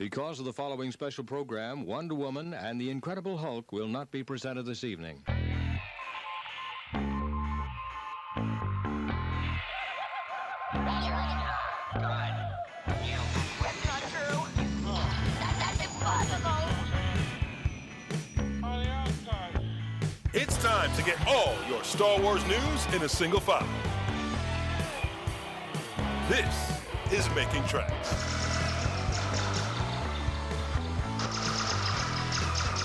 Because of the following special program, Wonder Woman and the Incredible Hulk will not be presented this evening. It's time to get all your Star Wars news in a single file. This is Making Tracks.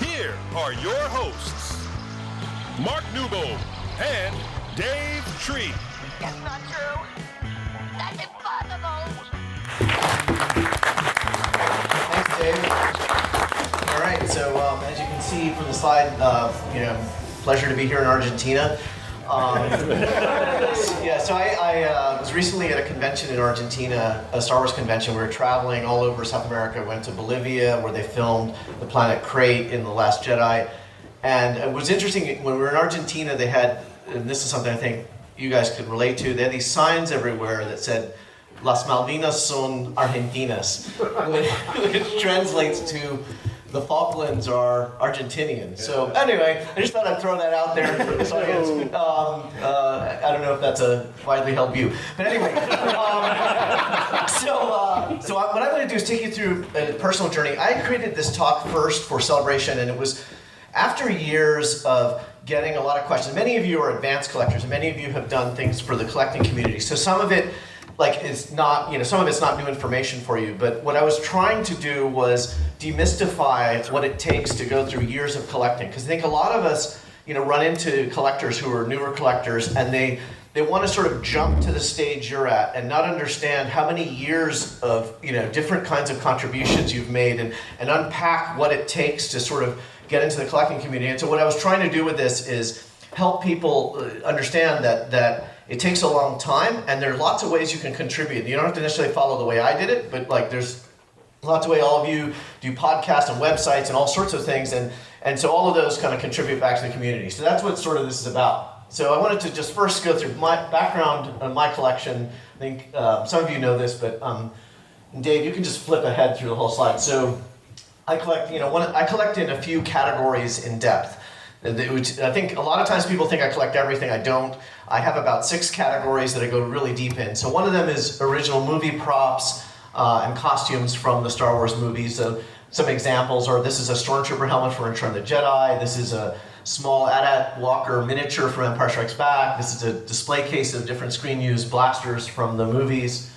Here are your hosts, Mark Newbold and Dave Tree. That's not true. That's impossible. Thanks, Dave. All right, so as you can see from the slide, pleasure to be here in Argentina. So I was recently at a convention in Argentina, a Star Wars convention. We were traveling all over South America. Went to Bolivia, where they filmed the planet Crate in The Last Jedi. And it was interesting, when we were in Argentina, they had, and this is something I think you guys could relate to, they had these signs everywhere that said, Las Malvinas son Argentinas, which translates to the Falklands are Argentinian. So anyway, I just thought I'd throw that out there for this audience. I don't know if that's a widely held view. But anyway, so what I'm going to do is take you through a personal journey. I created this talk first for Celebration, and it was after years of getting a lot of questions. Many of you are advanced collectors, and many of you have done things for the collecting community. So some of it, it's not, some of it's not new information for you, but what I was trying to do was demystify what it takes to go through years of collecting. Because I think a lot of us, run into collectors who are newer collectors, and they want to sort of jump to the stage you're at and not understand how many years of, different kinds of contributions you've made, and unpack what it takes to sort of get into the collecting community. And so what I was trying to do with this is help people understand that it takes a long time, and there are lots of ways you can contribute. You don't have to necessarily follow the way I did it, but there's lots of ways all of you do podcasts and websites and all sorts of things, and so all of those kind of contribute back to the community. So that's what sort of this is about. So I wanted to just first go through my background on my collection. I think some of you know this, but Dave, you can just flip ahead through the whole slide. So I collect, I collect in a few categories in depth. I think a lot of times people think I collect everything. I don't. I have about 6 categories that I go really deep in. So one of them is original movie props and costumes from the Star Wars movies. So some examples are, this is a Stormtrooper helmet from Return of the Jedi. This is a small AT-AT Walker miniature from Empire Strikes Back. This is a display case of different screen-used blasters from the movies.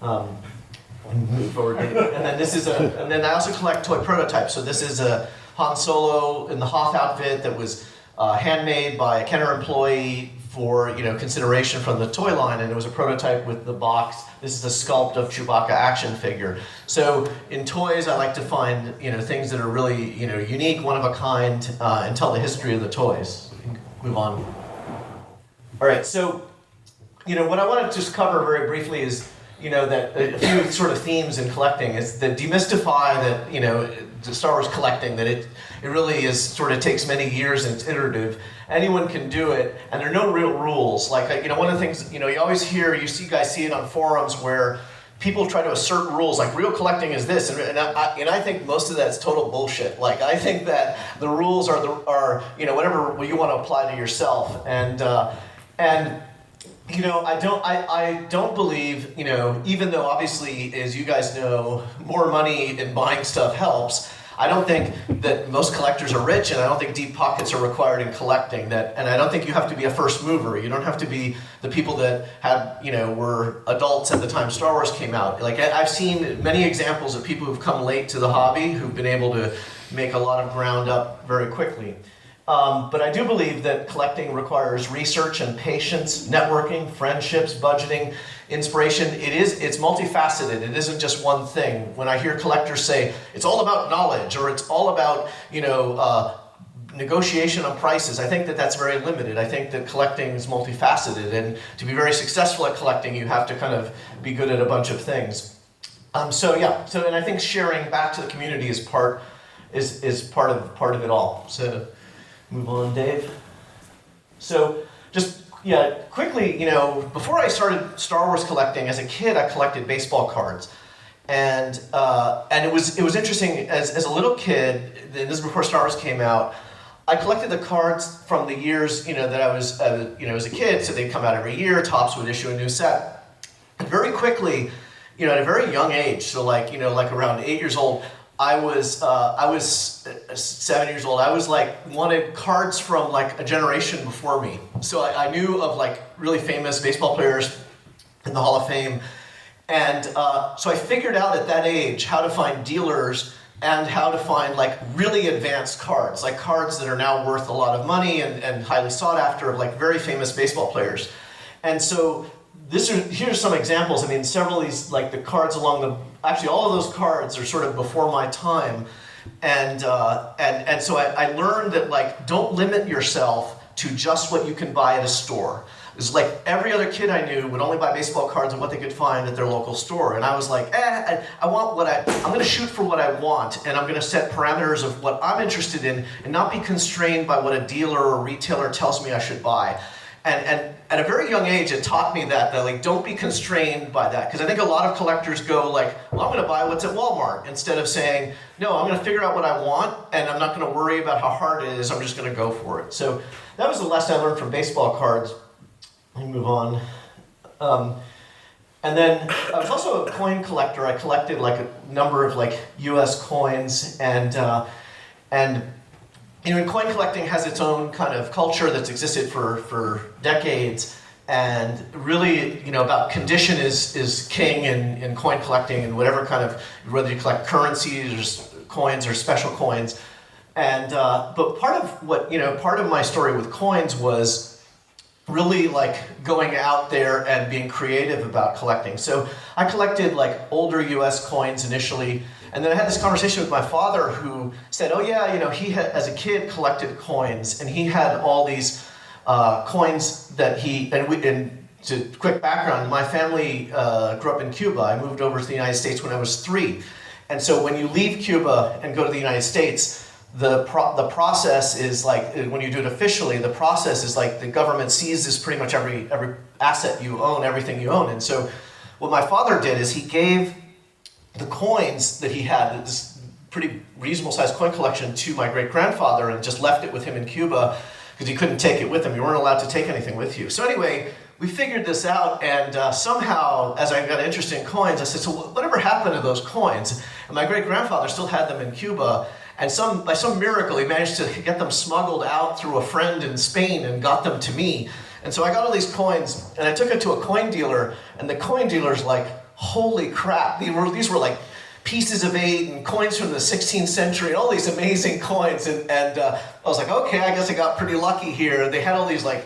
Move forward, Dave. And then I also collect toy prototypes. So this is a Han Solo in the Hoth outfit that was handmade by a Kenner employee for consideration from the toy line, and it was a prototype with the box. This is a sculpt of Chewbacca action figure. So in toys, I like to find things that are really unique, one of a kind, and tell the history of the toys. Move on. All right. So what I want to just cover very briefly is that a few sort of themes in collecting is that demystify that the Star Wars collecting, that it really is sort of takes many years and it's iterative. Anyone can do it, and there are no real rules. One of the things you always hear, you guys see it on forums where people try to assert rules, like real collecting is this, and I think most of that's total bullshit. I think that the rules are whatever you want to apply to yourself, and I don't believe, even though obviously, as you guys know, more money in buying stuff helps, I don't think that most collectors are rich, and I don't think deep pockets are required in collecting. And I don't think you have to be a first mover. You don't have to be the people that had, were adults at the time Star Wars came out. I've seen many examples of people who've come late to the hobby who've been able to make a lot of ground up very quickly. But I do believe that collecting requires research and patience, networking, friendships, budgeting, inspiration. It's multifaceted. It isn't just one thing. When I hear collectors say it's all about knowledge or it's all about negotiation on prices, I think that that's very limited. I think that collecting is multifaceted, and to be very successful at collecting, you have to kind of be good at a bunch of things. And I think sharing back to the community is part of it all. So. Move on, Dave. So just quickly, before I started Star Wars collecting, as a kid I collected baseball cards. And it was interesting as a little kid. This is before Star Wars came out. I collected the cards from the years that I was as a kid. So they'd come out every year. Topps would issue a new set. And very quickly, at a very young age, so like around 8 years old, I was 7 years old. I was wanted cards from like a generation before me. So I knew of like really famous baseball players in the Hall of Fame. And so I figured out at that age how to find dealers and how to find like really advanced cards, like cards that are now worth a lot of money and highly sought after of like very famous baseball players. And so here's some examples. I mean, several of these, like the cards actually all of those cards are sort of before my time. And so I learned that like, don't limit yourself to just what you can buy at a store. It's like every other kid I knew would only buy baseball cards and what they could find at their local store. And I was like, I want I'm going to shoot for what I want, and I'm going to set parameters of what I'm interested in and not be constrained by what a dealer or retailer tells me I should buy. And at a very young age, it taught me that like, don't be constrained by that. Because I think a lot of collectors go like, well, I'm going to buy what's at Walmart, instead of saying, no, I'm going to figure out what I want, and I'm not going to worry about how hard it is. I'm just going to go for it. So that was the lesson I learned from baseball cards. Let me move on. And then I was also a coin collector. I collected like a number of like U.S. coins, and coin collecting has its own kind of culture that's existed for decades. And really, about condition is king in coin collecting, and whatever kind of, whether you collect currencies or just coins or special coins. And but part of my story with coins was really like going out there and being creative about collecting. So I collected like older US coins initially, and then I had this conversation with my father, who said, oh yeah, he had, as a kid, collected coins, and he had all these coins that and to quick background, my family grew up in Cuba. I moved over to the United States when I was 3. And so when you leave Cuba and go to the United States, the process is like, when you do it officially, the process is like the government seizes pretty much every asset you own, everything you own. And so what my father did is he gave the coins that he had, this pretty reasonable sized coin collection, to my great-grandfather, and just left it with him in Cuba because he couldn't take it with him. You weren't allowed to take anything with you. So anyway, we figured this out, and somehow, as I got interested in coins, I said, so whatever happened to those coins? And my great-grandfather still had them in Cuba. And by some miracle, he managed to get them smuggled out through a friend in Spain and got them to me. And so I got all these coins, and I took it to a coin dealer, and the coin dealer's like, holy crap, these were like pieces of 8 and coins from the 16th century, all these amazing coins. And I was like, okay, I guess I got pretty lucky here. They had all these like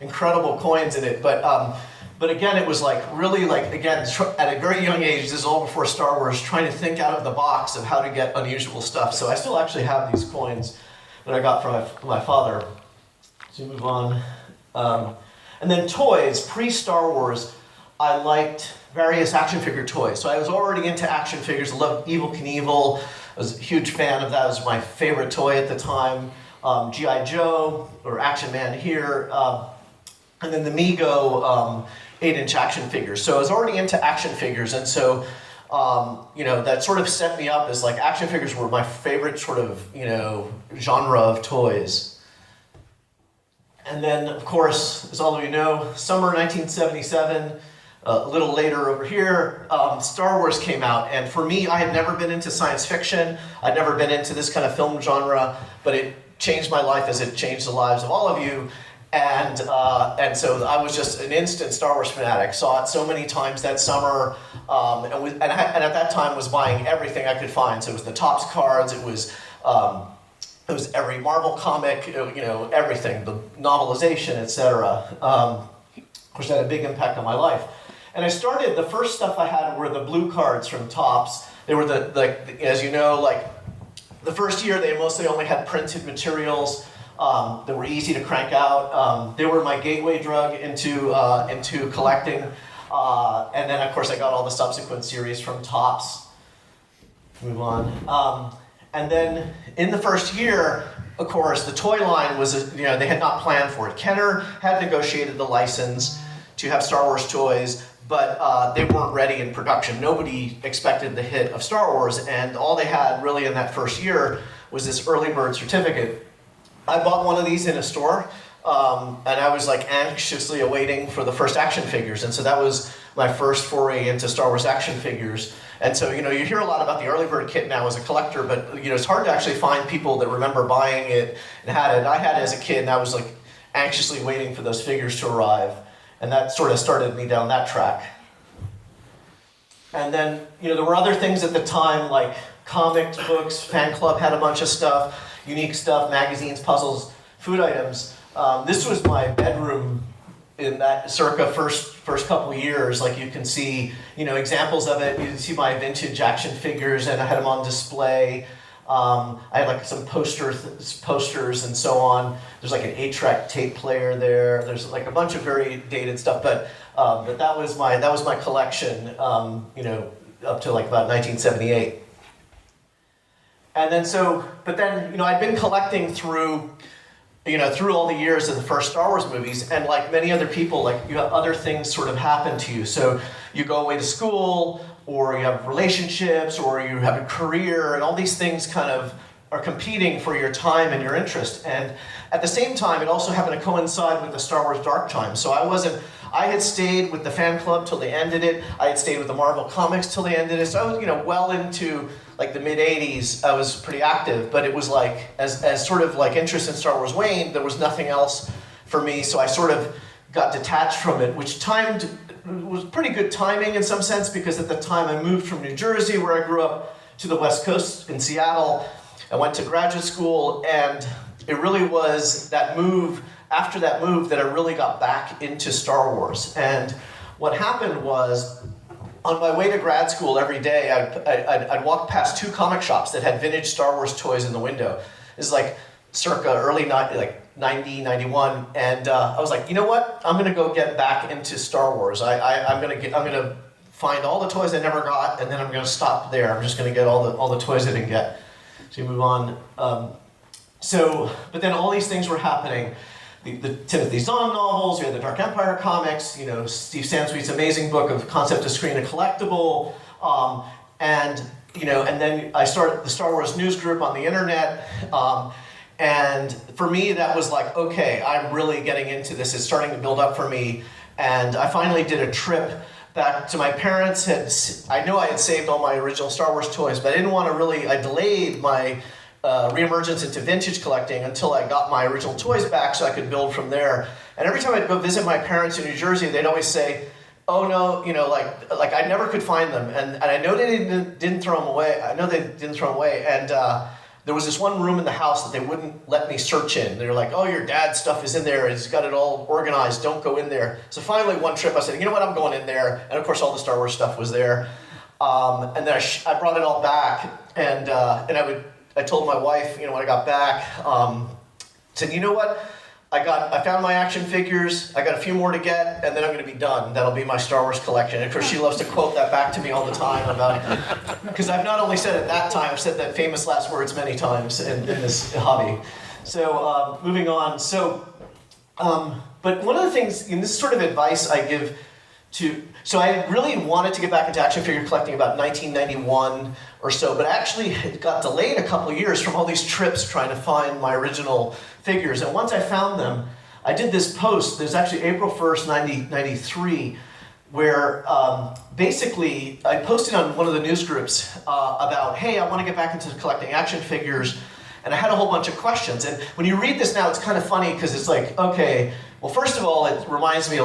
incredible coins in it. But again, it was like really like, again, at a very young age, this is all before Star Wars, trying to think out of the box of how to get unusual stuff. So I still actually have these coins that I got from my father. So move on. And then toys, pre-Star Wars, I liked various action figure toys. So I was already into action figures. I loved Evel Knievel. I was a huge fan of that. It was my favorite toy at the time. G.I. Joe, or Action Man here. And then the Mego 8-inch action figures. So I was already into action figures, and so that sort of set me up as like action figures were my favorite sort of genre of toys. And then, of course, as all of you know, summer 1977, a little later over here, Star Wars came out, and for me, I had never been into science fiction. I'd never been into this kind of film genre, but it changed my life as it changed the lives of all of you. And so I was just an instant Star Wars fanatic. Saw it so many times that summer, and at that time was buying everything I could find. So it was the Topps cards, it was every Marvel comic, everything, the novelization, etc. Of course, that had a big impact on my life. And the first stuff I had were the blue cards from Topps. They were as you know, like the first year they mostly only had printed materials. That were easy to crank out. They were my gateway drug into collecting. And then, of course, I got all the subsequent series from Topps. Move on. And then in the first year, of course, the toy line was, they had not planned for it. Kenner had negotiated the license to have Star Wars toys, but they weren't ready in production. Nobody expected the hit of Star Wars, and all they had really in that first year was this early bird certificate. I bought one of these in a store, and I was like anxiously awaiting for the first action figures, and so that was my first foray into Star Wars action figures. And so, you hear a lot about the early bird kit now as a collector, but it's hard to actually find people that remember buying it and had it. I had it as a kid, and I was like anxiously waiting for those figures to arrive, and that sort of started me down that track. And then, there were other things at the time, like comics, books, fan club had a bunch of stuff, unique stuff, magazines, puzzles, food items. This was my bedroom in that circa first couple years. Like you can see, examples of it. You can see my vintage action figures, and I had them on display. I had like some posters and so on. There's like an 8-track tape player there. There's like a bunch of very dated stuff, but that was my collection. Up to like about 1978. And then I'd been collecting through all the years of the first Star Wars movies, and like many other people, like you have other things sort of happen to you. So you go away to school, or you have relationships, or you have a career, and all these things kind of are competing for your time and your interest. And at the same time, it also happened to coincide with the Star Wars dark time. So I had stayed with the fan club till they ended it. I had stayed with the Marvel comics till they ended it. So I was, well into like the mid 80s, I was pretty active, but it was like, as sort of like interest in Star Wars waned, there was nothing else for me. So I sort of got detached from it, which was pretty good timing in some sense, because at the time I moved from New Jersey, where I grew up, to the West Coast in Seattle. I went to graduate school, and it really was after that move that I really got back into Star Wars. And what happened was, on my way to grad school every day, I'd walk past 2 comic shops that had vintage Star Wars toys in the window. It's like circa early 90, 91, and I was like, you know what? I'm gonna go get back into Star Wars. I'm gonna find all the toys I never got, and then I'm gonna stop there. I'm just gonna get all the toys I didn't get. So you move on. But then all these things were happening. The Timothy Zahn novels, we had the Dark Empire comics, Steve Sansweet's amazing book of Concept to Screen, a collectible, and then I started the Star Wars news group on the internet, and for me that was like, okay, I'm really getting into this. It's starting to build up for me, and I finally did a trip back to my parents. I know I had saved all my original Star Wars toys, but I didn't want to I delayed my reemergence into vintage collecting until I got my original toys back so I could build from there. And every time I'd go visit my parents in New Jersey, they'd always say, oh no, like I never could find them. And I know they didn't throw them away. I know they didn't throw them away. And there was this one room in the house that they wouldn't let me search in. They were like, oh, your dad's stuff is in there. He's got it all organized. Don't go in there. So finally one trip I said, you know what, I'm going in there. And of course all the Star Wars stuff was there. And then I brought it all back, and I told my wife, when I got back, said, you know what? I found my action figures. I got a few more to get, and then I'm going to be done. That'll be my Star Wars collection. And of course, she loves to quote that back to me all the time because I've not only said it that time, I've said that famous last words many times in this hobby. So moving on. But one of the things, and this is sort of advice I give so I really wanted to get back into action figure collecting about 1991 or so, but actually it got delayed a couple of years from all these trips trying to find my original figures. And once I found them, I did this post. There's actually April 1st, 1993, where basically I posted on one of the news groups about, hey, I want to get back into collecting action figures. And I had a whole bunch of questions. And when you read this now, it's kind of funny because it's like, okay, well, first of all, it reminds me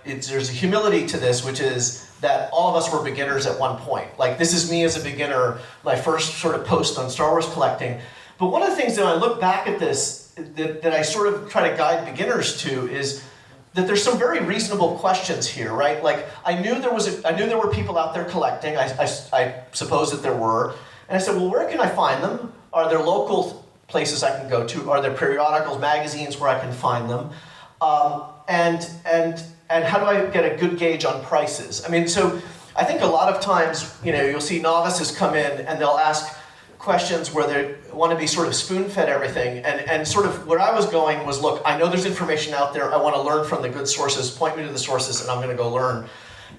there's a humility to this, which is that all of us were beginners at one point. Like, this is me as a beginner, my first sort of post on Star Wars collecting. But one of the things that I look back at this, that I sort of try to guide beginners to, is that there's some very reasonable questions here, right? Like, I knew there were people out there collecting. I suppose that there were. And I said, well, where can I find them? Are there local places I can go to? Are there periodicals, magazines where I can find them? And how do I get a good gauge on prices? I mean, so I think a lot of times, you'll see novices come in and they'll ask, questions where they want to be sort of spoon-fed everything, and sort of where I was going was, look, I know there's information out there, I want to learn from the good sources, point me to the sources, and I'm going to go learn.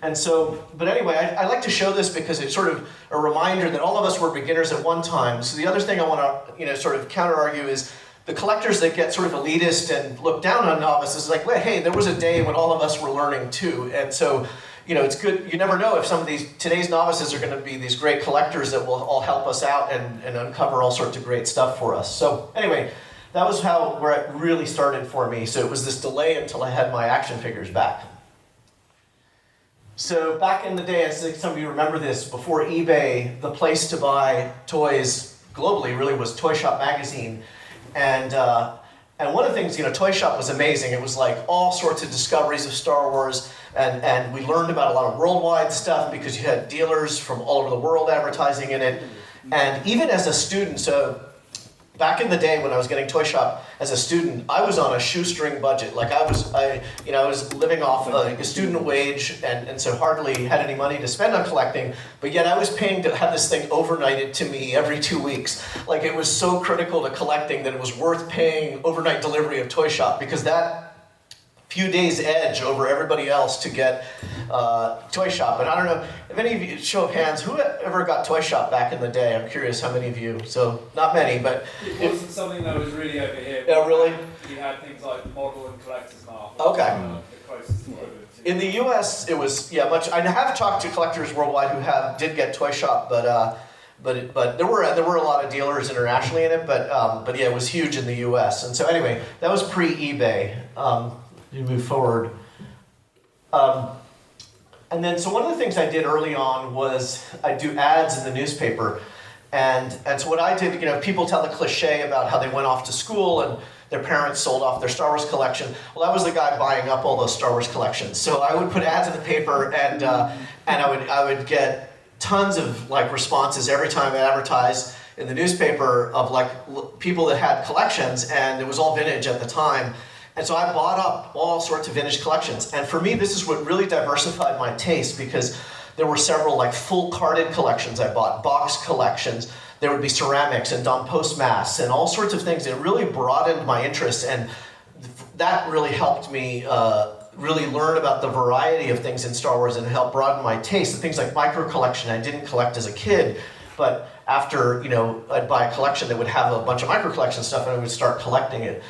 And so, but anyway, I like to show this because it's sort of a reminder that all of us were beginners at one time. So the other thing I want to, sort of counter-argue is the collectors that get sort of elitist and look down on novices, like, well, hey, there was a day when all of us were learning too. And so, it's good. You never know if some of today's novices are going to be these great collectors that will all help us out and uncover all sorts of great stuff for us. So anyway, that was where it really started for me. So it was this delay until I had my action figures back. So back in the day, I think some of you remember this, before eBay, the place to buy toys globally really was Toy Shop magazine. And one of the things, Toy Shop was amazing. It was like all sorts of discoveries of Star Wars, and we learned about a lot of worldwide stuff because you had dealers from all over the world advertising in it. And even as a student, so back in the day when I was getting Toy Shop as a student, I was on a shoestring budget. Like I was living off a student wage, and so hardly had any money to spend on collecting. But yet I was paying to have this thing overnighted to me every 2 weeks. Like it was so critical to collecting that it was worth paying overnight delivery of Toy Shop, because that few days edge over everybody else to get Toy Shop. And I don't know if any of you, show of hands, who ever got Toy Shop back in the day? I'm curious how many of you. So not many, but it wasn't something that was really over here. Oh, really? You had things like model and collector's mark. Okay. The closest equivalent to. In the U.S., it was much. I have talked to collectors worldwide who did get Toy Shop, but there were a lot of dealers internationally in it. But yeah, it was huge in the U.S. And so anyway, that was pre-eBay. You move forward. And then, so one of the things I did early on was I'd do ads in the newspaper. And so what I did, people tell the cliche about how they went off to school and their parents sold off their Star Wars collection. Well, I was the guy buying up all those Star Wars collections. So I would put ads in the paper, and I would get tons of responses every time I advertised in the newspaper of people that had collections, and it was all vintage at the time. And so I bought up all sorts of vintage collections. And for me, this is what really diversified my taste, because there were several full carded collections I bought, box collections. There would be ceramics and Don Post masks and all sorts of things. It really broadened my interest, and that really helped me really learn about the variety of things in Star Wars and helped broaden my taste. And things like micro collection I didn't collect as a kid, but after, I'd buy a collection that would have a bunch of micro collection stuff, and I would start collecting it.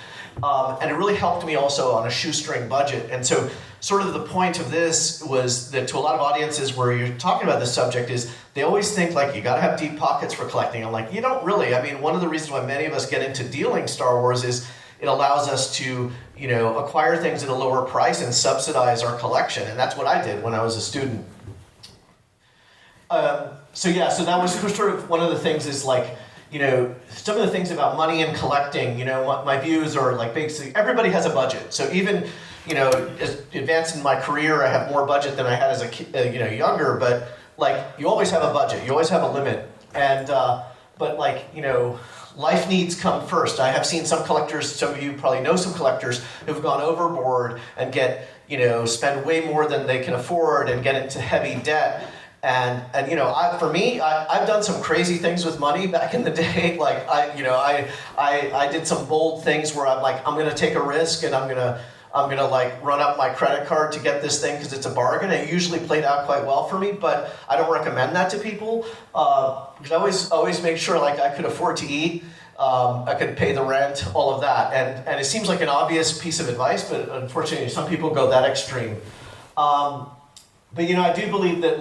And it really helped me also on a shoestring budget. And so sort of the point of this was that to a lot of audiences where you're talking about this subject is they always think you got to have deep pockets for collecting. I'm like, you don't really. I mean, one of the reasons why many of us get into dealing Star Wars is it allows us to, acquire things at a lower price and subsidize our collection. And that's what I did when I was a student. So that was sort of one of the things is some of the things about money and collecting, my views are basically everybody has a budget. So even, as advanced in my career, I have more budget than I had as a kid, younger, but you always have a budget, you always have a limit. And, but life needs come first. I have seen some collectors, some of you probably know some collectors who've gone overboard and spend way more than they can afford and get into heavy debt. And for me, I've done some crazy things with money back in the day. I did some bold things where I'm going to take a risk, and I'm gonna run up my credit card to get this thing because it's a bargain. It usually played out quite well for me, but I don't recommend that to people because I always make sure I could afford to eat, I could pay the rent, all of that. And it seems like an obvious piece of advice, but unfortunately, some people go that extreme. But I do believe that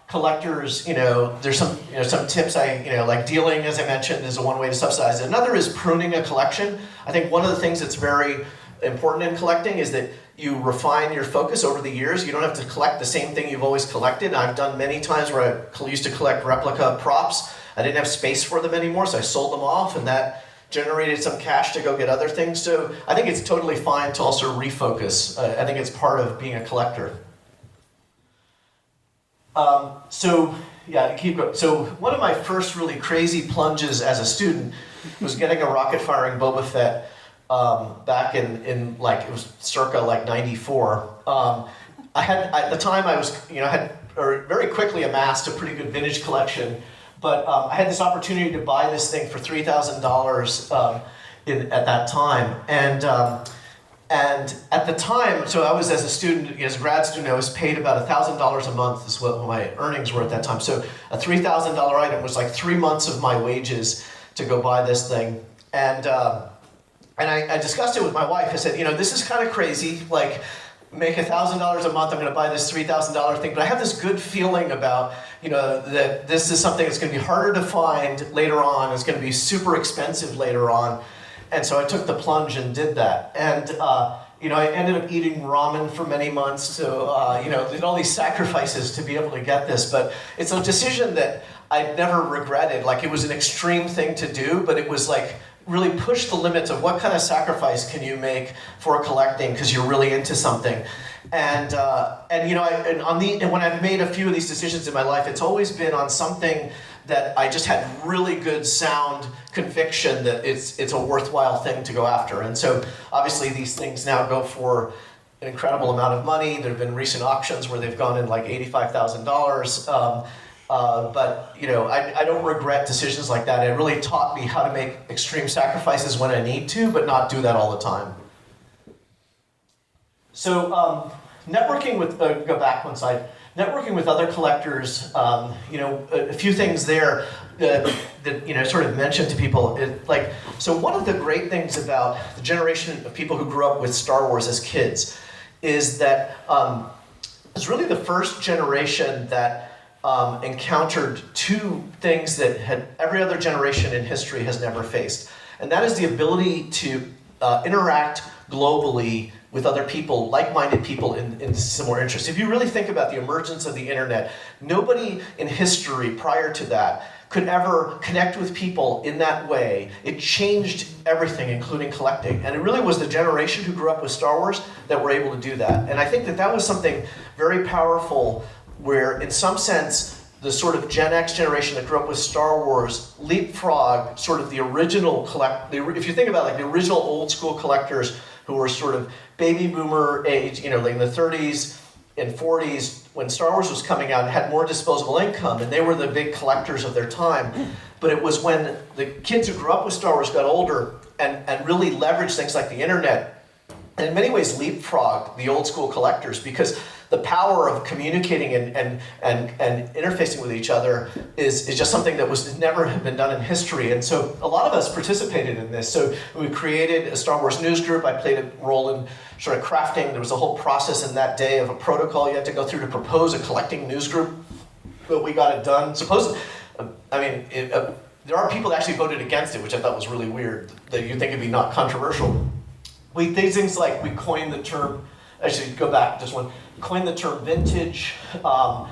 collectors, there's some tips dealing, as I mentioned, is one way to subsidize it. Another is pruning a collection. I think one of the things that's very important in collecting is that you refine your focus over the years. You don't have to collect the same thing you've always collected. I've done many times where I used to collect replica props. I didn't have space for them anymore, so I sold them off, and that generated some cash to go get other things. So I think it's totally fine to also refocus. I think it's part of being a collector. Keep going. So one of my first really crazy plunges as a student was getting a rocket-firing Boba Fett back in it was circa 94. At the time I was, I had very quickly amassed a pretty good vintage collection, But I had this opportunity to buy this thing for $3,000 at that time, and at the time, so I was as a student, as a grad student, I was paid about $1,000 a month is what my earnings were at that time. So a $3,000 item was like 3 months of my wages to go buy this thing, and I discussed it with my wife. I said, this is kind of crazy, like, make $1,000 a month, I'm going to buy this $3,000 thing, but I have this good feeling about, that this is something that's going to be harder to find later on, it's going to be super expensive later on, and so I took the plunge and did that, and I ended up eating ramen for many months, so, did all these sacrifices to be able to get this, but it's a decision that I never regretted. Like, it was an extreme thing to do, but it was like, really push the limits of what kind of sacrifice can you make for collecting because you're really into something, and when I've made a few of these decisions in my life, it's always been on something that I just had really good sound conviction that it's a worthwhile thing to go after, and so obviously these things now go for an incredible amount of money. There have been recent auctions where they've gone in like $85,000. But I don't regret decisions like that. It really taught me how to make extreme sacrifices when I need to, but not do that all the time. So networking with, go back one slide, networking with other collectors, a few things there that sort of mentioned to people. So one of the great things about the generation of people who grew up with Star Wars as kids is that it's really the first generation that encountered two things that every other generation in history has never faced. And that is the ability to interact globally with other people, like-minded people in similar interests. If you really think about the emergence of the internet, nobody in history prior to that could ever connect with people in that way. It changed everything, including collecting. And it really was the generation who grew up with Star Wars that were able to do that. And I think that was something very powerful where, in some sense, the sort of Gen X generation that grew up with Star Wars leapfrogged sort of the original if you think about like the original old school collectors who were sort of baby boomer age, like in the 30s and 40s when Star Wars was coming out and had more disposable income, and they were the big collectors of their time. But it was when the kids who grew up with Star Wars got older and really leveraged things like the internet, and in many ways leapfrogged the old school collectors, because the power of communicating and interfacing with each other is just something that was never had been done in history. And so a lot of us participated in this. So we created a Star Wars news group. I played a role in sort of crafting. There was a whole process in that day of a protocol you had to go through to propose a collecting news group, but we got it done. There are people that actually voted against it, which I thought was really weird, that you'd think it'd be not controversial. We did things like we coined the term, actually go back just one, coined the term vintage. I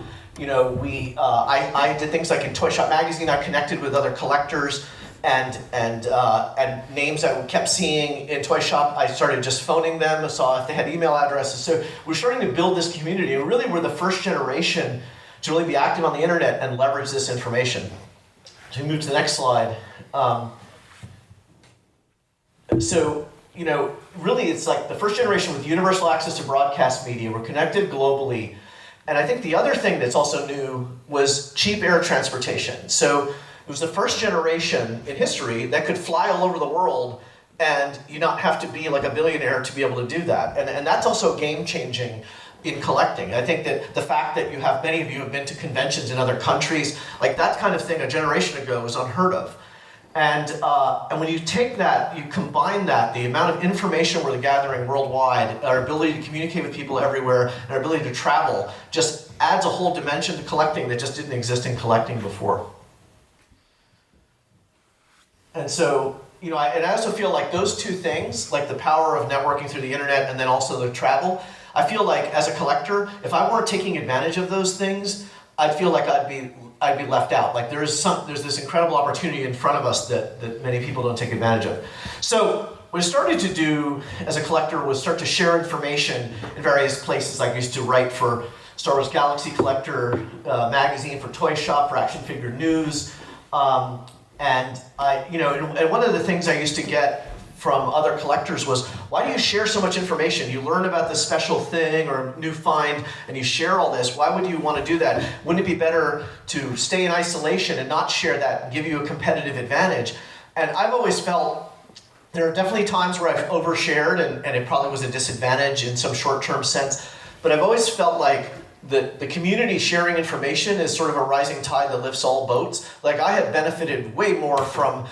did things like in Toy Shop Magazine, I connected with other collectors and names I kept seeing in Toy Shop. I started just phoning them, saw if they had email addresses. So we're starting to build this community, and really we're the first generation to really be active on the internet and leverage this information. So we move to the next slide. Really it's like the first generation with universal access to broadcast media. We're connected globally. And I think the other thing that's also new was cheap air transportation. So it was the first generation in history that could fly all over the world and you not have to be like a billionaire to be able to do that. And that's also game-changing in collecting. I think that the fact that many of you have been to conventions in other countries, like that kind of thing a generation ago was unheard of. And when you take that, you combine that, the amount of information we're gathering worldwide, our ability to communicate with people everywhere, and our ability to travel, just adds a whole dimension to collecting that just didn't exist in collecting before. And so, I also feel like those two things, like the power of networking through the internet and then also the travel, I feel like as a collector, if I weren't taking advantage of those things, I'd feel like I'd be left out. Like there's this incredible opportunity in front of us that many people don't take advantage of. So what I started to do as a collector was start to share information in various places. Like I used to write for Star Wars Galaxy Collector magazine, for Toy Shop, for Action Figure News, and one of the things I used to get from other collectors was, why do you share so much information? You learn about this special thing or new find and you share all this. Why would you want to do that? Wouldn't it be better to stay in isolation and not share that and give you a competitive advantage? And I've always felt there are definitely times where I've overshared and it probably was a disadvantage in some short-term sense, but I've always felt like the community sharing information is sort of a rising tide that lifts all boats. Like I have benefited way more from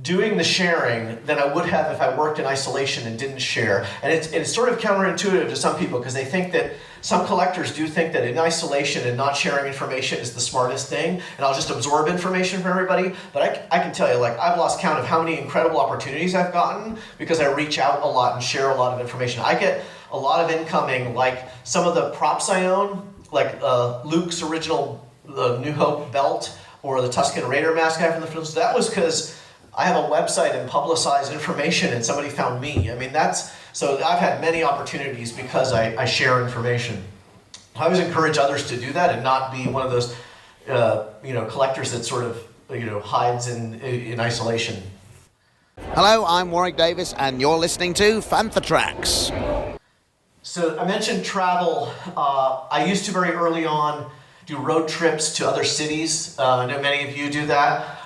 doing the sharing than I would have if I worked in isolation and didn't share. And it's sort of counterintuitive to some people because they think that some collectors do think that in isolation and not sharing information is the smartest thing, and I'll just absorb information from everybody. But I can tell you, like, I've lost count of how many incredible opportunities I've gotten because I reach out a lot and share a lot of information. I get a lot of incoming, like some of the props I own, like Luke's original New Hope belt or the Tusken Raider mask I have from the films. That was because I have a website and publicize information and somebody found me. I mean, so I've had many opportunities because I share information. I always encourage others to do that and not be one of those, collectors that sort of, hides in isolation. Hello, I'm Warwick Davis and you're listening to Fantha Tracks. So I mentioned travel. I used to very early on do road trips to other cities. I know many of you do that.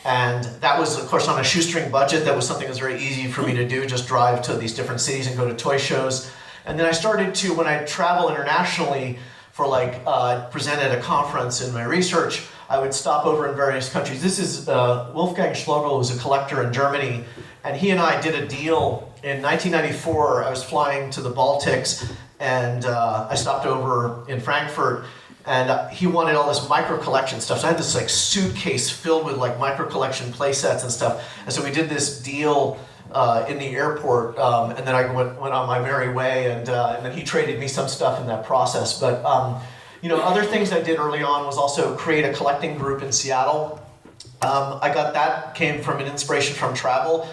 And that was, of course, on a shoestring budget. That was something that was very easy for me to do, just drive to these different cities and go to toy shows. And then I started to, when I travel internationally for present at a conference in my research, I would stop over in various countries. This is Wolfgang Schlogel, who's a collector in Germany, and he and I did a deal in 1994. I was flying to the Baltics, and I stopped over in Frankfurt. And he wanted all this micro collection stuff. So I had this suitcase filled with micro collection play sets and stuff. And so we did this deal in the airport, and then I went on my merry way, and then he traded me some stuff in that process. But other things I did early on was also create a collecting group in Seattle. That came from an inspiration from travel.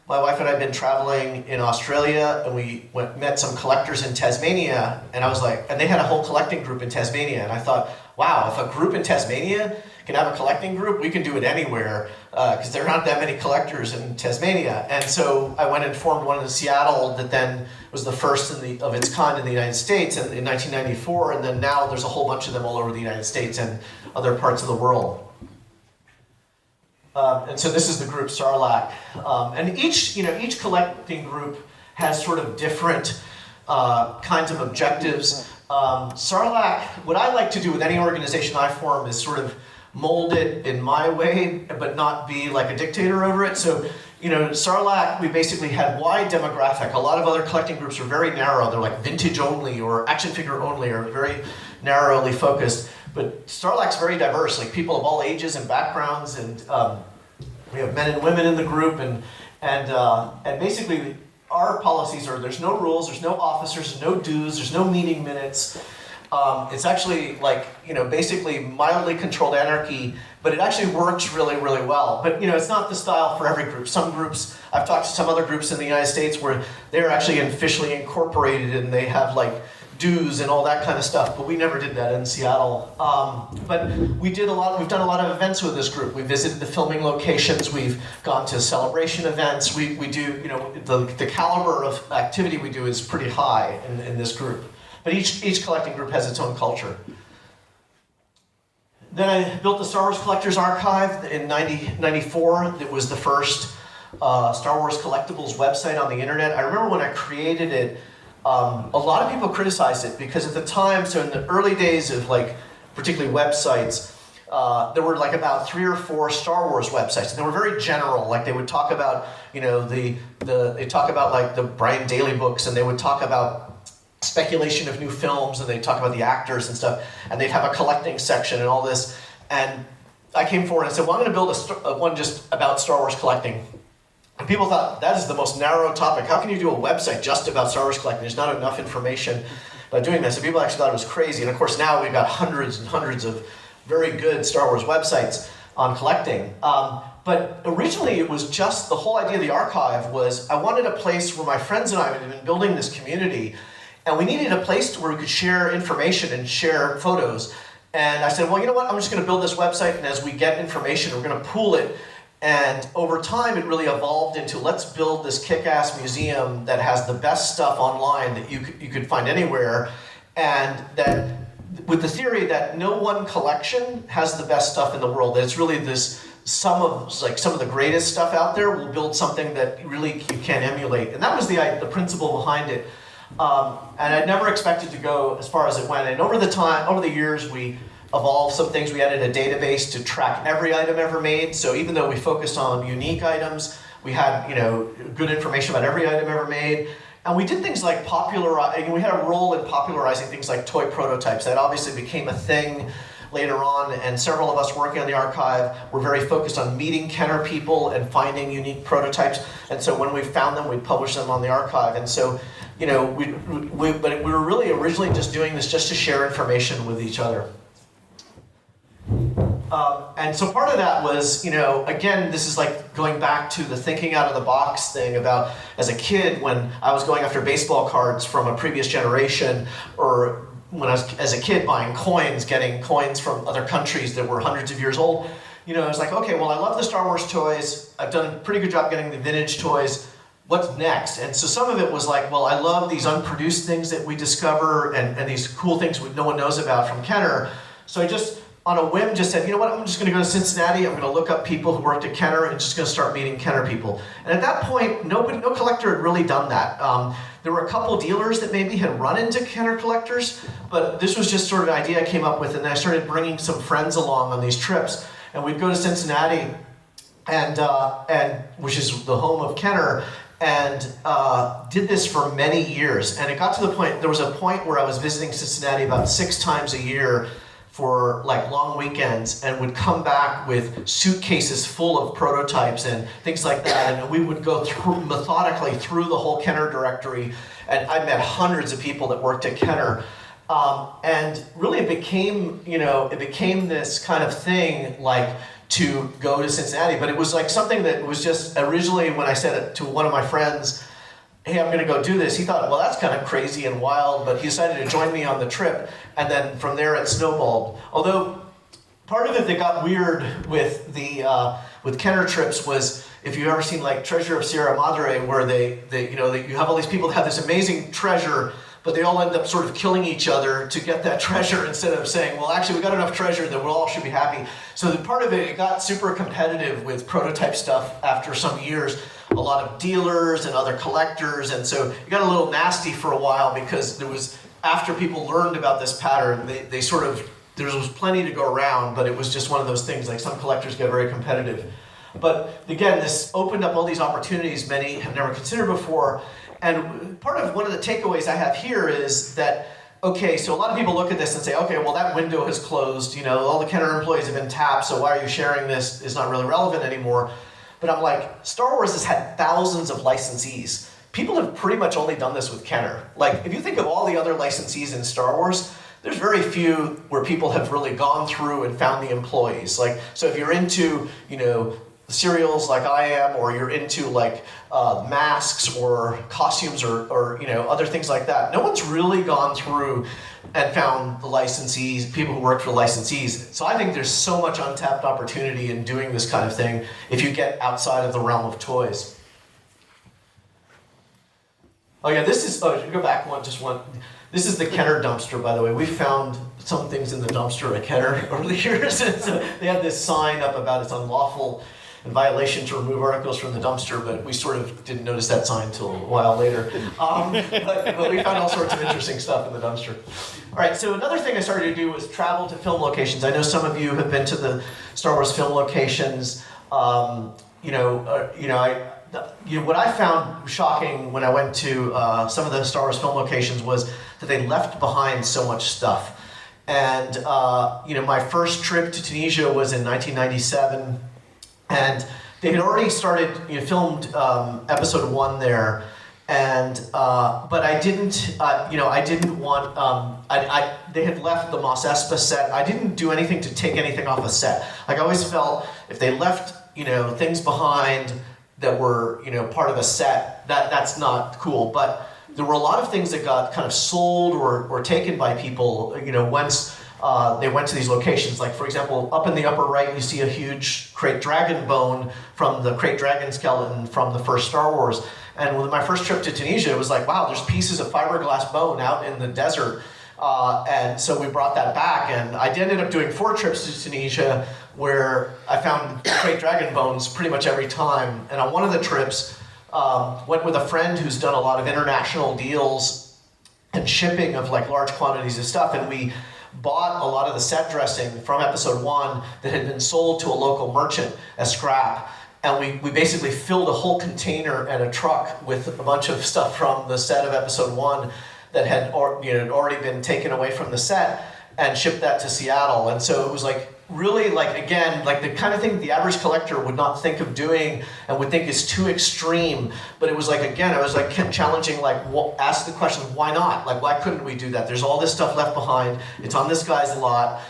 My wife and I had been traveling in Australia, and we met some collectors in Tasmania, and I was and they had a whole collecting group in Tasmania, and I thought, wow, if a group in Tasmania can have a collecting group, we can do it anywhere, because there are not that many collectors in Tasmania. And so I went and formed one in Seattle that then was the first of its kind in the United States in 1994, and then now there's a whole bunch of them all over the United States and other parts of the world. And so this is the group Sarlacc. And each collecting group has sort of different kinds of objectives. Sarlacc, what I like to do with any organization I form is sort of mold it in my way, but not be like a dictator over it. So, Sarlacc, we basically had wide demographic. A lot of other collecting groups are very narrow. They're like vintage only or action figure only, or very narrowly focused. But Sarlacc's very diverse, like people of all ages and backgrounds, and we have men and women in the group, and basically our policies are there's no rules, there's no officers, there's no dues, there's no meeting minutes. It's actually basically mildly controlled anarchy, but it actually works really, really well. But it's not the style for every group. Some groups, I've talked to some other groups in the United States where they're actually officially incorporated and they have dues and all that kind of stuff, but we never did that in Seattle. But we've done a lot of events with this group. We visited the filming locations, we've gone to celebration events, we do, the caliber of activity we do is pretty high in this group. But each collecting group has its own culture. Then I built the Star Wars Collectors Archive in 1994. It was the first Star Wars collectibles website on the internet. I remember when I created it, a lot of people criticized it because at the time, so in the early days of particularly websites, there were about 3 or 4 Star Wars websites, and they were very general. They would talk about, they talk about the Brian Daley books, and they would talk about speculation of new films, and they'd talk about the actors and stuff, and they'd have a collecting section and all this. And I came forward and said, well, I'm going to build one just about Star Wars collecting. And people thought, that is the most narrow topic. How can you do a website just about Star Wars collecting? There's not enough information about doing this. And people actually thought it was crazy. And of course, now we've got hundreds and hundreds of very good Star Wars websites on collecting. But originally, it was just the whole idea of the archive was I wanted a place where my friends and I had been building this community, and we needed a place where we could share information and share photos. And I said, well, you know what? I'm just going to build this website, and as we get information, we're going to pool it. And over time, it really evolved into let's build this kick-ass museum that has the best stuff online that you could find anywhere, and that with the theory that no one collection has the best stuff in the world. That it's really this some of the greatest stuff out there. We'll build something that really you can't emulate, and that was the principle behind it. And I never expected to go as far as it went. And over the years, we evolved some things. We added a database to track every item ever made. So even though we focused on unique items, we had good information about every item ever made. And we did things like we had a role in popularizing things like toy prototypes. That obviously became a thing later on, and several of us working on the archive were very focused on meeting Kenner people and finding unique prototypes. And so when we found them, we'd publish them on the archive. And so, but we were really originally just doing this just to share information with each other. And so part of that was, again, this is like going back to the thinking out of the box thing about as a kid when I was going after baseball cards from a previous generation, or when I was, as a kid, buying coins, getting coins from other countries that were hundreds of years old. I was like, okay, well, I love the Star Wars toys. I've done a pretty good job getting the vintage toys. What's next? And so some of it was like, well, I love these unproduced things that we discover and these cool things no one knows about from Kenner. So I just, on a whim, just said, you know what, I'm just going to go to Cincinnati. I'm going to look up people who worked at Kenner and just going to start meeting Kenner people. And at that point, no collector had really done that. There were a couple dealers that maybe had run into Kenner collectors, but this was just sort of an idea I came up with, and I started bringing some friends along on these trips. And we'd go to Cincinnati, and which is the home of Kenner, and did this for many years. And it got to the point, there was a point where I was visiting Cincinnati about 6 times a year for like long weekends, and would come back with suitcases full of prototypes and things like that. And we would go methodically through the whole Kenner directory, and I met hundreds of people that worked at Kenner. And really it became this kind of thing like to go to Cincinnati, but it was like something that was just originally when I said it to one of my friends, hey, I'm going to go do this. He thought, well, that's kind of crazy and wild, but he decided to join me on the trip, and then from there it snowballed. Although part of it that got weird with the with Kenner trips was, if you've ever seen like Treasure of Sierra Madre, where you have all these people that have this amazing treasure, but they all end up sort of killing each other to get that treasure instead of saying, well, actually, we got enough treasure that we all should be happy. So the part of it got super competitive with prototype stuff after some years. A lot of dealers and other collectors, and so it got a little nasty for a while because after people learned about this pattern, there was plenty to go around, but it was just one of those things, like some collectors get very competitive. But again, this opened up all these opportunities many have never considered before. And one of the takeaways I have here is that, okay, so a lot of people look at this and say, okay, well, that window has closed, all the Kenner employees have been tapped, so why are you sharing this? It's not really relevant anymore. But I'm like, Star Wars has had thousands of licensees. People have pretty much only done this with Kenner. Like, if you think of all the other licensees in Star Wars, there's very few where people have really gone through and found the employees. Like, so if you're into, cereals like I am, or you're into like masks or costumes or other things like that, no one's really gone through and found the licensees, people who work for the licensees. So I think there's so much untapped opportunity in doing this kind of thing if you get outside of the realm of toys. Oh yeah, go back one. This is the Kenner dumpster, by the way. We found some things in the dumpster at Kenner over the years. So they had this sign up about it's unlawful in violation to remove articles from the dumpster, but we sort of didn't notice that sign until a while later. But we found all sorts of interesting stuff in the dumpster. All right, so another thing I started to do was travel to film locations. I know some of you have been to the Star Wars film locations. What I found shocking when I went to some of the Star Wars film locations was that they left behind so much stuff. And my first trip to Tunisia was in 1997. And they had already filmed episode 1 there, and but I didn't, I didn't want. They had left the Mos Espa set. I didn't do anything to take anything off a set. Like I always felt if they left, things behind that were, part of a set, that's not cool. But there were a lot of things that got kind of sold or taken by people, once they went to these locations. Like, for example, up in the upper right, you see a huge Krayt Dragon bone from the Krayt Dragon skeleton from the first Star Wars. And with my first trip to Tunisia, it was like, wow, there's pieces of fiberglass bone out in the desert. And so we brought that back. And I ended up doing 4 trips to Tunisia where I found Krayt Dragon bones pretty much every time. And on one of the trips, went with a friend who's done a lot of international deals and shipping of like large quantities of stuff. And we bought a lot of the set dressing from episode 1 that had been sold to a local merchant as scrap. And we basically filled a whole container and a truck with a bunch of stuff from the set of episode 1 that had already been taken away from the set and shipped that to Seattle. And so it was like really like, again, like the kind of thing the average collector would not think of doing and would think is too extreme. But it was like, again, I was like challenging, like ask the question, why not? Like, why couldn't we do that? There's all this stuff left behind. It's on this guy's lot.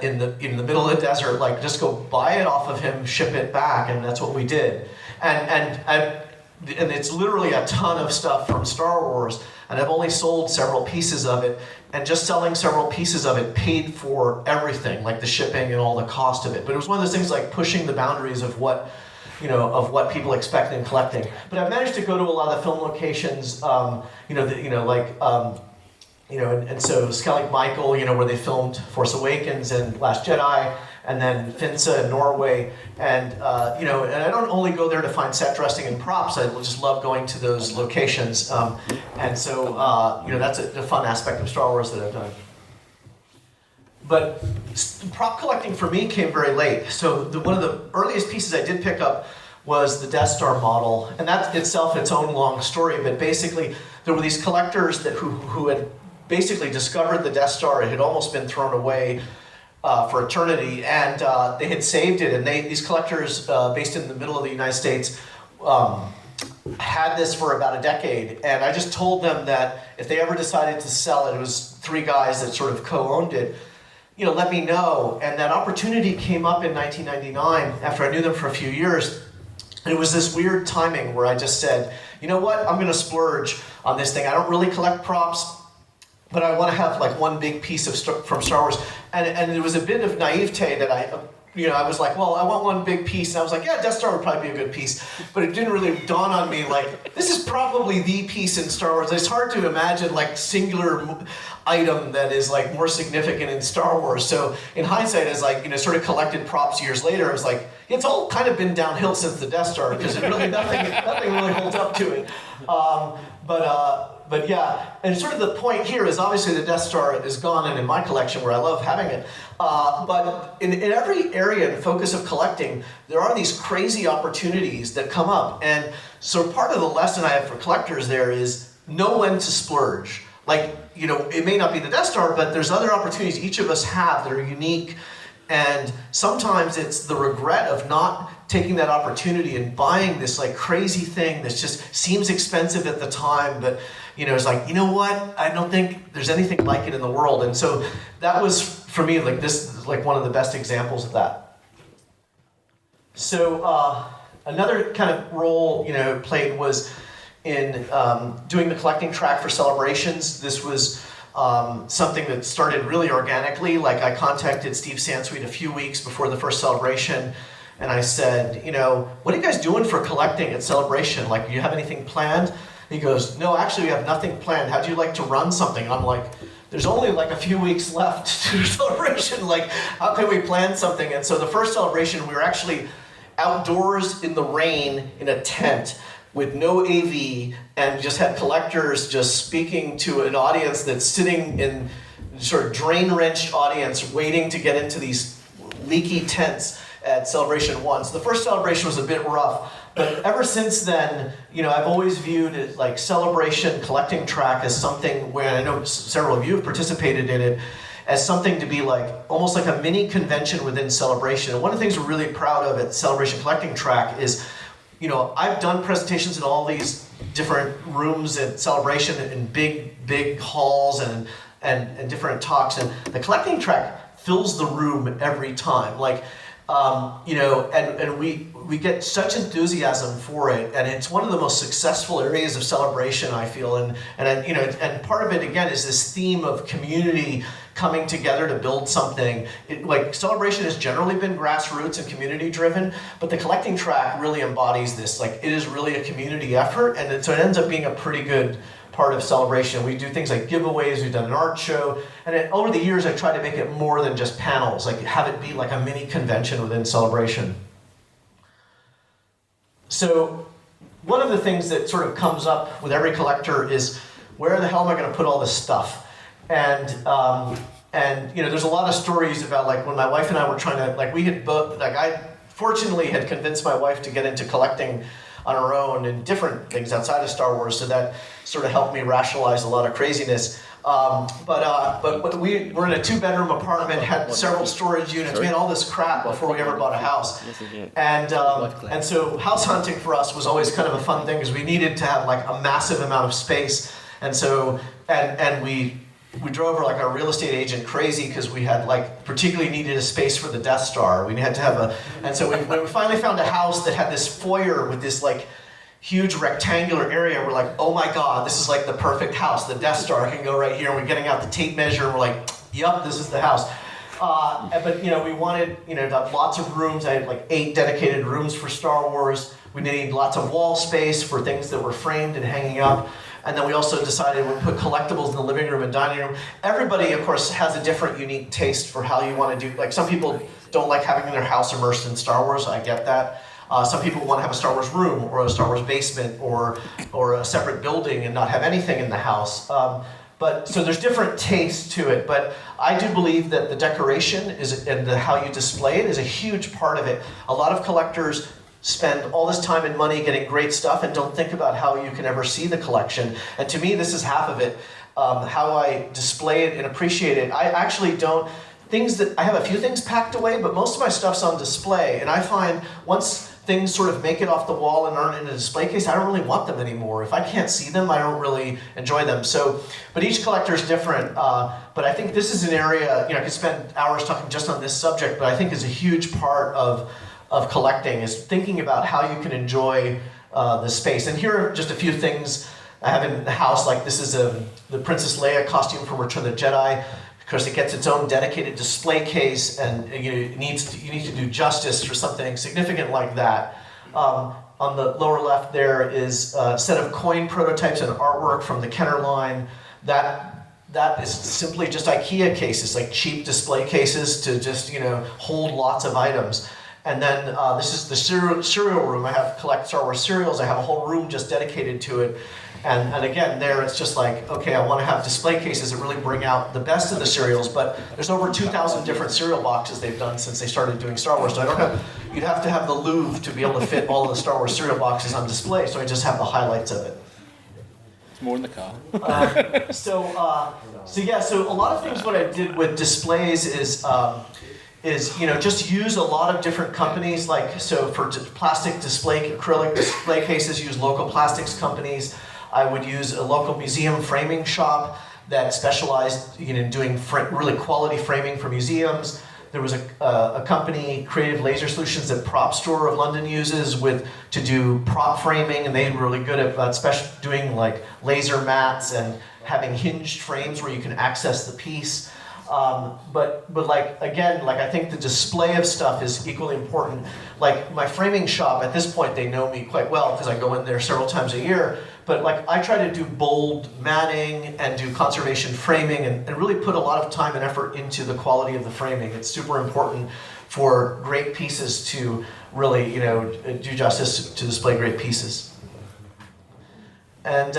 In the middle of the desert, like just go buy it off of him, ship it back, and that's what we did. And it's literally a ton of stuff from Star Wars, and I've only sold several pieces of it, and just selling several pieces of it paid for everything, like the shipping and all the cost of it. But it was one of those things like pushing the boundaries of what people expect in collecting. But I managed to go to a lot of the film locations, and so Skellig Michael, where they filmed Force Awakens and Last Jedi, and then Fantha in Norway, and and I don't only go there to find set dressing and props. I just love going to those locations, and so that's a fun aspect of Star Wars that I've done. But prop collecting for me came very late. So one of the earliest pieces I did pick up was the Death Star model, and that's itself its own long story. But basically, there were these collectors who had basically discovered the Death Star. It had almost been thrown away for eternity, and they had saved it. And these collectors, based in the middle of the United States, had this for about a decade. And I just told them that if they ever decided to sell it was 3 guys that sort of co-owned it, let me know. And that opportunity came up in 1999 after I knew them for a few years. And it was this weird timing where I just said, you know what, I'm going to splurge on this thing. I don't really collect props, but I want to have like one big piece from Star Wars. And there was a bit of naivete that I was like, well, I want one big piece. And I was like, yeah, Death Star would probably be a good piece. But it didn't really dawn on me, like, this is probably the piece in Star Wars. It's hard to imagine like singular item that is like more significant in Star Wars. So in hindsight, as like, sort of collected props years later, I was like, it's all kind of been downhill since the Death Star because nothing really holds up to it. But yeah, and sort of the point here is obviously the Death Star is gone and in my collection where I love having it. But in every area and focus of collecting, there are these crazy opportunities that come up. And so part of the lesson I have for collectors there is know when to splurge. Like, it may not be the Death Star, but there's other opportunities each of us have that are unique. And sometimes it's the regret of not taking that opportunity and buying this like crazy thing that just seems expensive at the time, but it's like, what? I don't think there's anything like it in the world. And so that was, for me, like this, like one of the best examples of that. So another kind of role, played was in doing the collecting track for celebrations. This was something that started really organically. Like I contacted Steve Sansweet a few weeks before the first celebration, and I said, what are you guys doing for collecting at Celebration? Like, do you have anything planned? He goes, no, actually we have nothing planned. How'd you like to run something? And I'm like, there's only like a few weeks left to Celebration. Like, how can we plan something? And so the first celebration, we were actually outdoors in the rain in a tent with no AV, and just had collectors just speaking to an audience that's sitting in sort of drain-wrenched audience waiting to get into these leaky tents at Celebration 1. So the first celebration was a bit rough, but ever since then, I've always viewed it like Celebration collecting track as something where, I know several of you have participated in it, as something to be like, almost like a mini convention within Celebration. And one of the things we're really proud of at Celebration collecting track is, I've done presentations in all these different rooms at Celebration in big halls and different talks, and the collecting track fills the room every time. Like, and we get such enthusiasm for it, and it's one of the most successful areas of Celebration, I feel, and part of it again is this theme of community coming together to build something. Like Celebration has generally been grassroots and community driven, but the collecting track really embodies this. Like it is really a community effort, and so it ends up being a pretty good part of Celebration. We do things like giveaways, we've done an art show, and over the years I tried to make it more than just panels, like have it be like a mini convention within Celebration. So one of the things that sort of comes up with every collector is, where the hell am I going to put all this stuff? And you know, there's a lot of stories about like when my wife and I were trying to, like we had both, like I fortunately had convinced my wife to get into collecting on her own and different things outside of Star Wars, so that sort of helped me rationalize a lot of craziness. But we were in a 2-bedroom apartment, had several storage units, we had all this crap before we ever bought a house. And so house hunting for us was always kind of a fun thing, because we needed to have like a massive amount of space. And so, and we drove like our real estate agent crazy, because we had like particularly needed a space for the Death Star. We had to have and so when we finally found a house that had this foyer with this like huge rectangular area, we're like, oh my God, this is like the perfect house. The Death Star can go right here. And we're getting out the tape measure, and we're like, yep, this is the house. But you know, we wanted, you know, to have lots of rooms. I had like 8 dedicated rooms for Star Wars. We needed lots of wall space for things that were framed and hanging up. And then we also decided we'd put collectibles in the living room and dining room. Everybody, of course, has a different, unique taste for how you want to do. Like some people don't like having their house immersed in Star Wars. I get that. Some people want to have a Star Wars room or a Star Wars basement or a separate building and not have anything in the house. But so there's different tastes to it. But I do believe that the decoration and how you display it is a huge part of it. A lot of collectors spend all this time and money getting great stuff and don't think about how you can ever see the collection. And to me, this is half of it. How I display it and appreciate it. I actually don't. I have a few things packed away, but most of my stuff's on display. And I find once things sort of make it off the wall and aren't in a display case, I don't really want them anymore. If I can't see them, I don't really enjoy them. So, but each collector is different. But I think this is an area, you know, I could spend hours talking just on this subject, but I think is a huge part of collecting, is thinking about how you can enjoy the space. And here are just a few things I have in the house. Like this is the Princess Leia costume from Return of the Jedi. Of course, it gets its own dedicated display case, and you need to do justice for something significant like that. On the lower left, there is a set of coin prototypes and artwork from the Kenner line. That is simply just IKEA cases, like cheap display cases to just hold lots of items. And then this is the cereal room. I collect Star Wars cereals. I have a whole room just dedicated to it. And again, there it's just like, okay, I want to have display cases that really bring out the best of the cereals, but there's over 2,000 different cereal boxes they've done since they started doing Star Wars. So you'd have to have the Louvre to be able to fit all of the Star Wars cereal boxes on display, so I just have the highlights of it. It's more in the car. So a lot of things what I did with displays is just use a lot of different companies. Like, so for plastic display, acrylic display cases, use local plastics companies. I would use a local museum framing shop that specialized in doing really quality framing for museums. There was a company, Creative Laser Solutions, that Prop Store of London uses to do prop framing, and they're really good at doing like laser mats and having hinged frames where you can access the piece. But I think the display of stuff is equally important. Like my framing shop, at this point, they know me quite well because I go in there several times a year. But like I try to do bold matting and do conservation framing and really put a lot of time and effort into the quality of the framing. It's super important for great pieces to really, do justice to display great pieces. And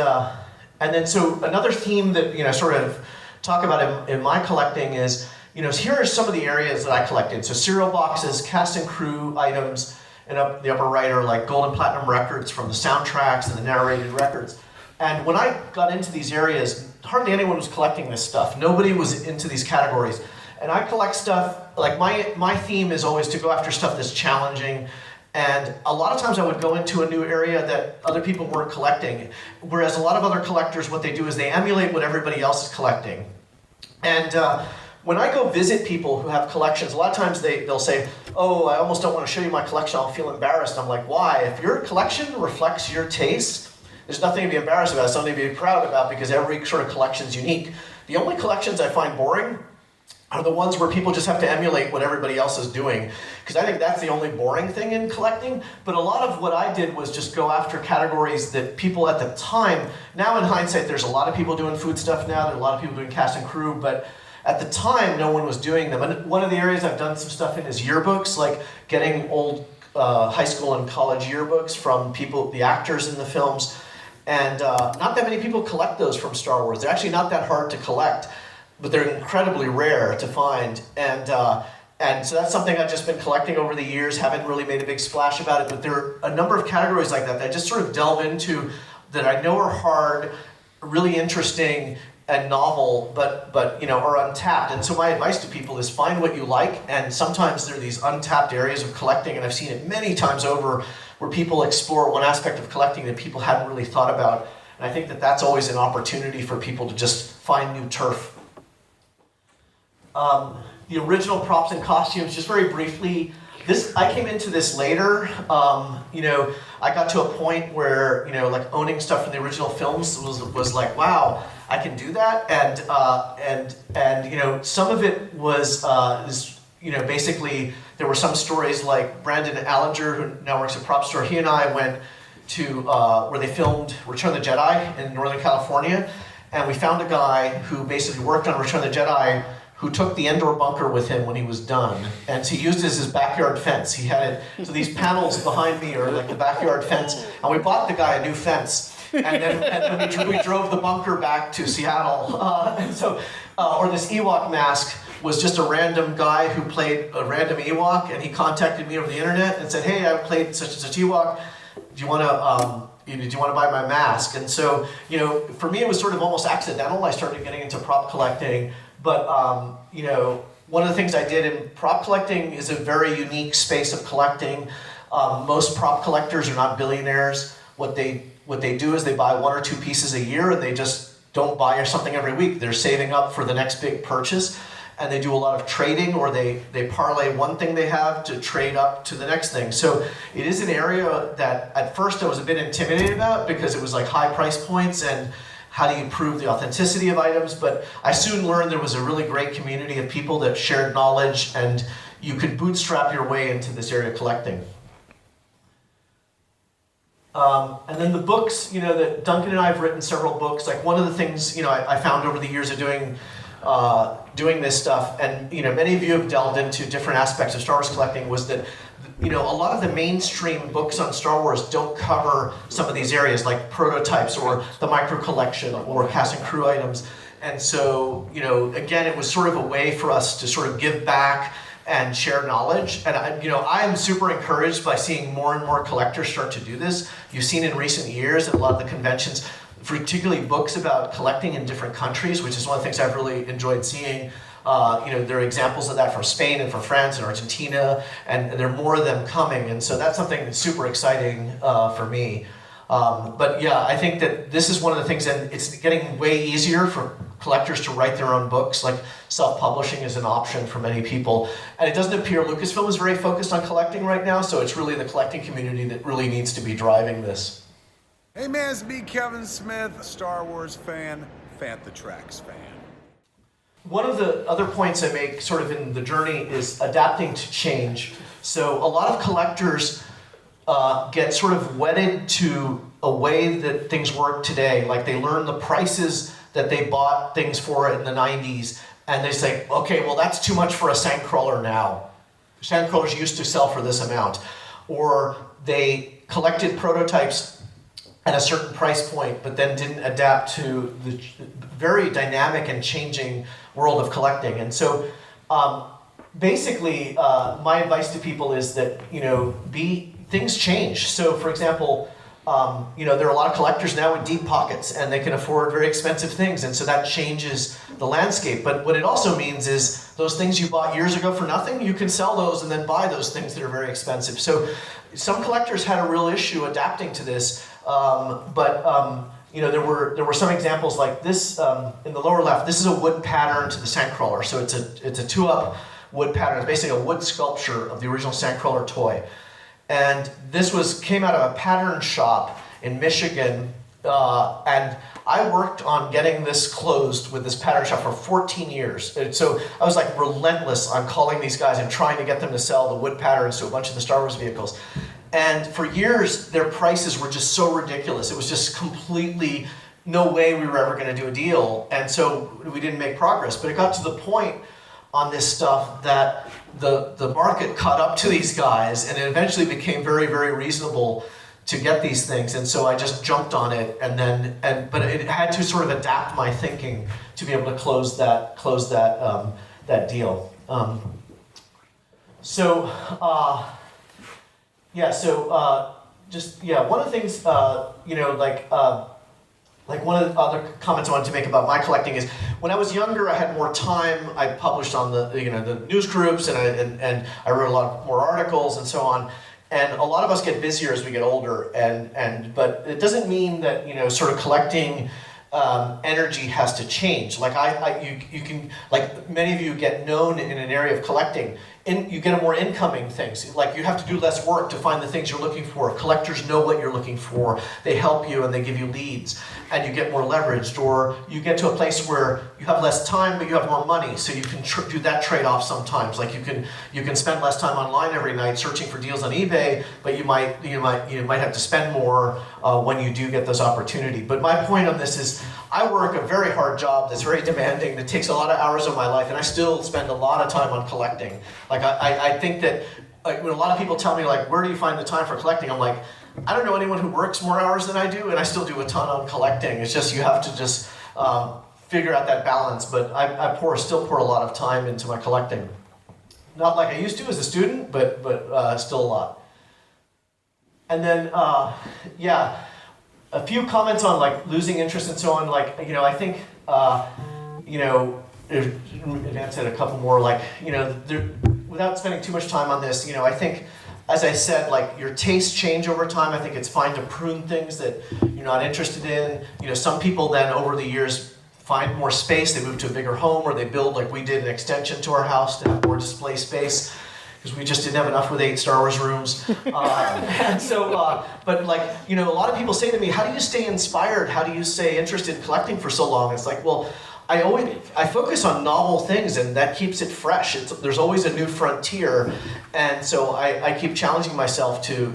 then so another theme that, sort of talk about in my collecting is, here are some of the areas that I collected. So cereal boxes, cast and crew items, and up the upper right are like gold and platinum records from the soundtracks and the narrated records. And when I got into these areas, hardly anyone was collecting this stuff. Nobody was into these categories. And I collect stuff, like my theme is always to go after stuff that's challenging. And a lot of times I would go into a new area that other people weren't collecting. Whereas a lot of other collectors, what they do is they emulate what everybody else is collecting. And when I go visit people who have collections, a lot of times they'll say, oh, I almost don't want to show you my collection, I'll feel embarrassed. I'm like, why? If your collection reflects your taste, there's nothing to be embarrassed about, something to be proud about, because every sort of collection is unique. The only collections I find boring are the ones where people just have to emulate what everybody else is doing. Because I think that's the only boring thing in collecting. But a lot of what I did was just go after categories that people at the time, now in hindsight, there's a lot of people doing food stuff now, there are a lot of people doing cast and crew, but at the time, no one was doing them. And one of the areas I've done some stuff in is yearbooks, like getting old high school and college yearbooks from people, the actors in the films. And not that many people collect those from Star Wars. They're actually not that hard to collect, but they're incredibly rare to find. And so that's something I've just been collecting over the years, haven't really made a big splash about it, but there are a number of categories like that I just sort of delve into that I know are hard, really interesting, and novel, but are untapped. And so my advice to people is find what you like, and sometimes there are these untapped areas of collecting, and I've seen it many times over where people explore one aspect of collecting that people hadn't really thought about. And I think that that's always an opportunity for people to just find new turf. The original props and costumes, just very briefly, I came into this later. I got to a point where, like owning stuff from the original films was like, wow, I can do that. And some of it was, basically there were some stories like Brandon Allinger, who now works at Prop Store. He and I went to where they filmed Return of the Jedi in Northern California. And we found a guy who basically worked on Return of the Jedi who took the Endor bunker with him when he was done. And so he used it as his backyard fence. He had it, so these panels behind me are like the backyard fence. And we bought the guy a new fence. And then we drove the bunker back to Seattle. Or this Ewok mask was just a random guy who played a random Ewok, and he contacted me over the internet and said, hey, I played such and such Ewok. Do you want to buy my mask? And so, for me, it was sort of almost accidental. I started getting into prop collecting. But, one of the things I did in prop collecting is a very unique space of collecting. Most prop collectors are not billionaires. What they do is they buy one or two pieces a year, and they just don't buy something every week. They're saving up for the next big purchase, and they do a lot of trading, or they parlay one thing they have to trade up to the next thing. So it is an area that at first I was a bit intimidated about because it was like high price points and how do you prove the authenticity of items? But I soon learned there was a really great community of people that shared knowledge, and you could bootstrap your way into this area of collecting. And then the books, that Duncan and I have written several books. Like one of the things, I found over the years of doing this stuff, and many of you have delved into different aspects of Star Wars collecting, was that a lot of the mainstream books on Star Wars don't cover some of these areas like prototypes or the micro collection or cast and crew items. And so, again, it was sort of a way for us to sort of give back and share knowledge. And I am super encouraged by seeing more and more collectors start to do this. You've seen in recent years at a lot of the conventions, particularly books about collecting in different countries, which is one of the things I've really enjoyed seeing. There are examples of that from Spain and from France and Argentina, and there are more of them coming. And so that's something that's super exciting for me. But yeah, I think that this is one of the things, and it's getting way easier for collectors to write their own books. Like self-publishing is an option for many people. And it doesn't appear Lucasfilm is very focused on collecting right now, so it's really the collecting community that really needs to be driving this. Hey man, it's me, Kevin Smith, Star Wars fan, Fantha Tracks fan. One of the other points I make sort of in the journey is adapting to change. So a lot of collectors get sort of wedded to a way that things work today. Like they learn the prices that they bought things for in the 90s, and they say, okay, well that's too much for a sandcrawler now. Sandcrawlers used to sell for this amount. Or they collected prototypes at a certain price point, but then didn't adapt to the very dynamic and changing world of collecting. And so basically, my advice to people is that, things change. So for example, there are a lot of collectors now with deep pockets, and they can afford very expensive things, and so that changes the landscape. But what it also means is those things you bought years ago for nothing, you can sell those and then buy those things that are very expensive. So some collectors had a real issue adapting to this, there were some examples like this in the lower left. This is a wood pattern to the Sandcrawler. So it's a 2-up wood pattern. It's basically a wood sculpture of the original Sandcrawler toy. And this came out of a pattern shop in Michigan And I worked on getting this closed with this pattern shop for 14 years. And so I was like relentless on calling these guys and trying to get them to sell the wood patterns to a bunch of the Star Wars vehicles. And for years, their prices were just so ridiculous. It was just completely no way we were ever going to do a deal. And so we didn't make progress. But it got to the point on this stuff that the market caught up to these guys, and it eventually became very, very reasonable to get these things. And so I just jumped on it, but it had to sort of adapt my thinking to be able to close that deal. One of the things, one of the other comments I wanted to make about my collecting is when I was younger, I had more time. I published on the news groups, and I wrote a lot more articles and so on. And a lot of us get busier as we get older, but it doesn't mean that sort of collecting energy has to change. Like you can, like many of you get known in an area of collecting. You get more incoming things. Like you have to do less work to find the things you're looking for. Collectors know what you're looking for. They help you and they give you leads, and you get more leveraged. Or you get to a place where you have less time, but you have more money, so you can do that trade-off sometimes. Like you can spend less time online every night searching for deals on eBay, but you might have to spend more when you do get those opportunities. But my point on this is, I work a very hard job that's very demanding, that takes a lot of hours of my life, and I still spend a lot of time on collecting. Like I think that when a lot of people tell me, like, where do you find the time for collecting? I'm like, I don't know anyone who works more hours than I do, and I still do a ton on collecting. It's just you have to just figure out that balance. But I still pour a lot of time into my collecting. Not like I used to as a student, but still a lot. And then a few comments on like losing interest and so on. Like I think Advance said a couple more. Like without spending too much time on this, I think, as I said, like your tastes change over time. I think it's fine to prune things that you're not interested in. Some people then over the years find more space. They move to a bigger home, or they build, like we did, an extension to our house to have more display space, because we just didn't have enough with 8 Star Wars rooms. And so, but like, a lot of people say to me, how do you stay inspired? How do you stay interested in collecting for so long? It's like, well, I focus on novel things, and that keeps it fresh. There's always a new frontier, and so I keep challenging myself to,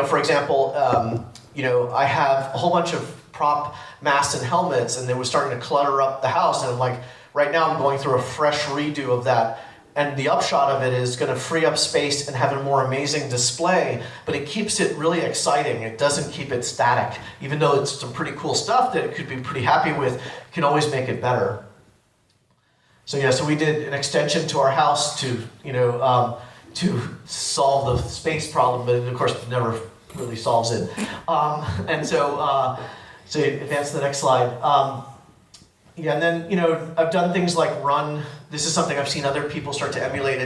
for example, I have a whole bunch of prop masks and helmets, and they were starting to clutter up the house, and I'm like, right now I'm going through a fresh redo of that. And the upshot of it is going to free up space and have a more amazing display, but it keeps it really exciting. It doesn't keep it static. Even though it's some pretty cool stuff that it could be pretty happy with, you can always make it better. So we did an extension to our house to solve the space problem, but of course it never really solves it. So advance to the next slide. And then, I've done things like run. This is something I've seen other people start to emulate. I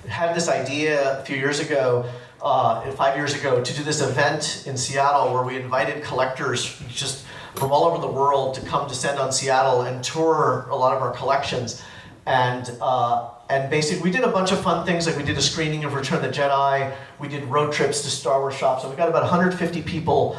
had this idea a few years ago, 5 years ago, to do this event in Seattle where we invited collectors just from all over the world to come descend on Seattle and tour a lot of our collections. And basically, we did a bunch of fun things. Like we did a screening of Return of the Jedi. We did road trips to Star Wars shops. And we got about 150 people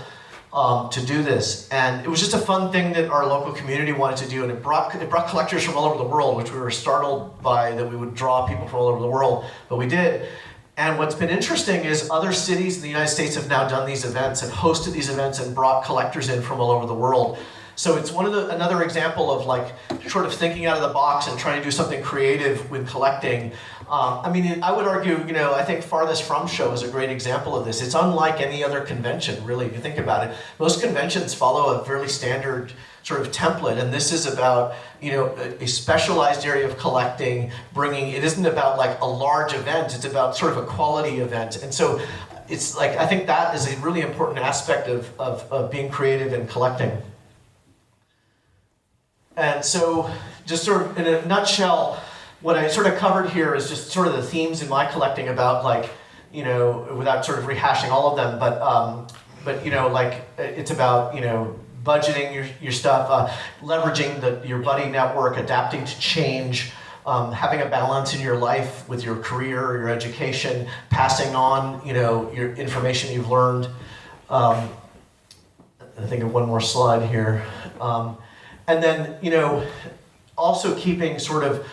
to do this, and it was just a fun thing that our local community wanted to do, and it brought collectors from all over the world, which we were startled by, that we would draw people from all over the world, but we did. And what's been interesting is other cities in the United States have now done these events, have hosted these events, and brought collectors in from all over the world. So it's another example of like sort of thinking out of the box and trying to do something creative with collecting. I would argue, I think Farthest From show is a great example of this. It's unlike any other convention, really, if you think about it. Most conventions follow a fairly standard sort of template, and this is about, a specialized area of collecting, it isn't about like a large event, it's about sort of a quality event. And so it's like, I think that is a really important aspect of being creative and collecting. And so, just sort of in a nutshell, what I sort of covered here is just sort of the themes in my collecting about, like, without sort of rehashing all of them, but it's about, budgeting your stuff, leveraging your buddy network, adapting to change, having a balance in your life with your career or your education, passing on, your information you've learned, I think of one more slide here. And then, also keeping sort of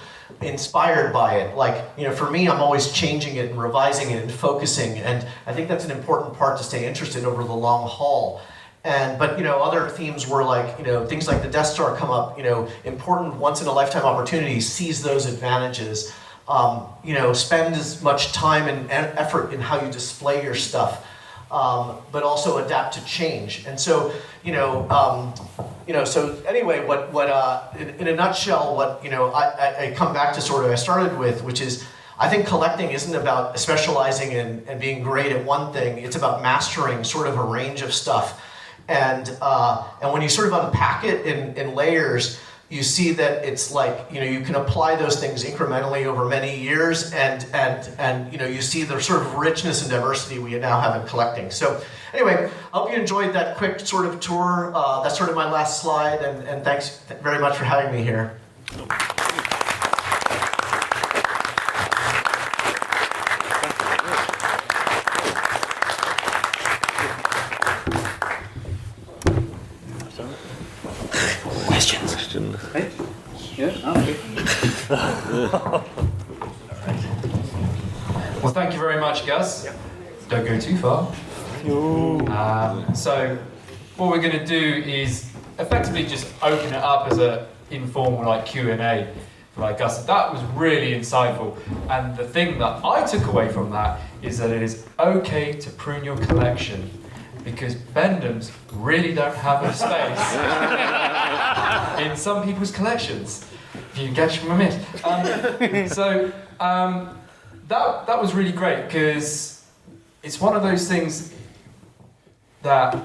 inspired by it. Like, for me, I'm always changing it and revising it and focusing. And I think that's an important part to stay interested over the long haul. But other themes were like, things like the Death Star come up, important once-in-a-lifetime opportunities, seize those advantages. Spend as much time and effort in how you display your stuff, but also adapt to change. And so, so anyway, in a nutshell, I come back to sort of I started with, which is, I think collecting isn't about specializing and being great at one thing. It's about mastering sort of a range of stuff. And when you sort of unpack it in layers, you see that it's like, you can apply those things incrementally over many years, and you see the sort of richness and diversity we now have in collecting. So anyway, I hope you enjoyed that quick sort of tour. That's sort of my last slide, and thanks very much for having me here. Hey? Yeah? Okay. Well, thank you very much, Gus. Don't go too far. So, what we're going to do is effectively just open it up as an informal Q&A for Gus. That was really insightful. And the thing that I took away from that is that it is okay to prune your collection, because Bendems really don't have a space in some people's collections, if you catch my miss. That was really great, because it's one of those things that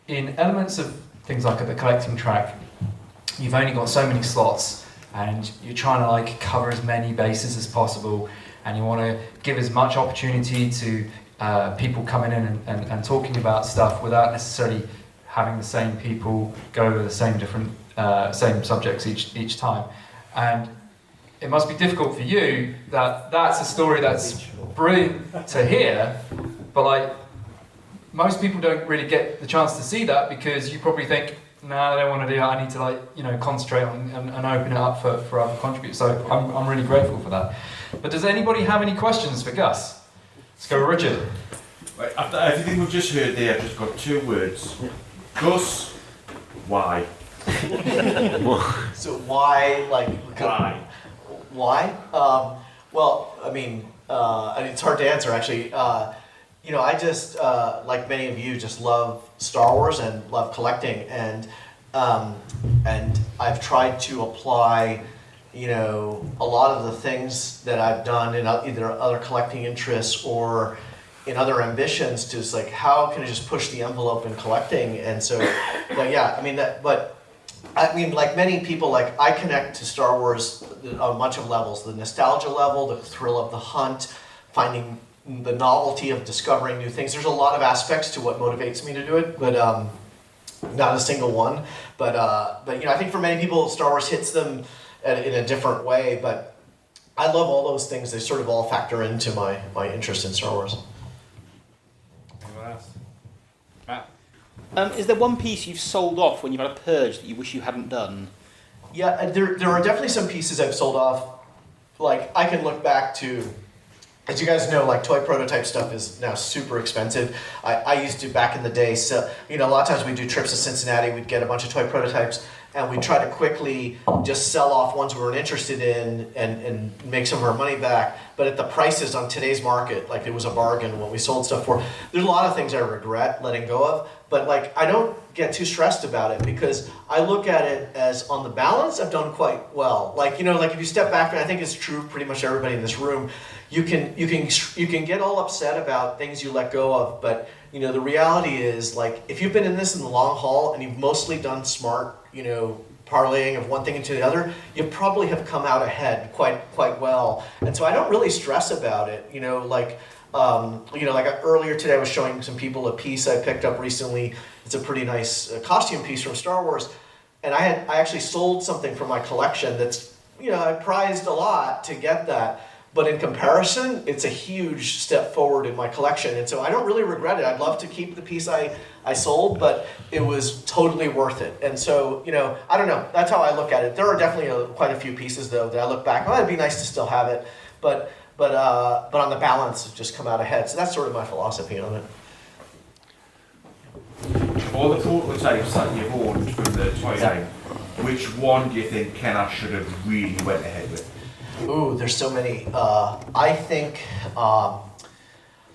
in elements of things like at the collecting track, you've only got so many slots, and you're trying to cover as many bases as possible, and you want to give as much opportunity to people coming in and talking about stuff without necessarily having the same people go over the same same subjects each time. And it must be difficult for you that's a story that's brilliant to hear, but most people don't really get the chance to see that, because you probably think, no, I don't want to do that, I need to concentrate on and open it up for other contributors. So I'm really grateful for that. But does anybody have any questions for Gus? Let's go with Richard. Right, after everything we've just heard there, I've just got two words. Gus, why? So why, Why? Why? Well, I mean, it's hard to answer, actually. I just, like many of you, just love Star Wars and love collecting, and I've tried to apply, a lot of the things that I've done in either other collecting interests or in other ambitions to just how can I just push the envelope in collecting? And so, like many people, I connect to Star Wars on much of levels: the nostalgia level, the thrill of the hunt, finding the novelty of discovering new things. There's a lot of aspects to what motivates me to do it, but not a single one. But I think for many people, Star Wars hits them in a different way. But I love all those things. They sort of all factor into my interest in Star Wars. Anyone else? Matt? Is there one piece you've sold off when you've had a purge that you wish you hadn't done? Yeah, there are definitely some pieces I've sold off. I can look back to, as you guys know, toy prototype stuff is now super expensive. I used to, back in the day, so a lot of times we'd do trips to Cincinnati, we'd get a bunch of toy prototypes, and we'd try to quickly just sell off ones we weren't interested in and make some of our money back. But at the prices on today's market, it was a bargain what we sold stuff for. There's a lot of things I regret letting go of, but I don't get too stressed about it, because I look at it as, on the balance, I've done quite well. If you step back, and I think it's true pretty much everybody in this room, you can get all upset about things you let go of, but the reality is, if you've been in this in the long haul and you've mostly done smart, parlaying of one thing into the other, you probably have come out ahead quite well. And so I don't really stress about it. Earlier today I was showing some people a piece I picked up recently. It's a pretty nice costume piece from Star Wars, and I actually sold something from my collection that's I prized a lot to get that. but in comparison, it's a huge step forward in my collection. And so I don't really regret it. I'd love to keep the piece I sold, but it was totally worth it. And so, I don't know. That's how I look at it. There are definitely quite a few pieces, though, that I look back, it'd be nice to still have it. But on the balance, it's just come out ahead. So that's sort of my philosophy on it. All the prototypes that you've owned from the toy line, which one do you think Kenner should have really went ahead with? Ooh, there's so many. I think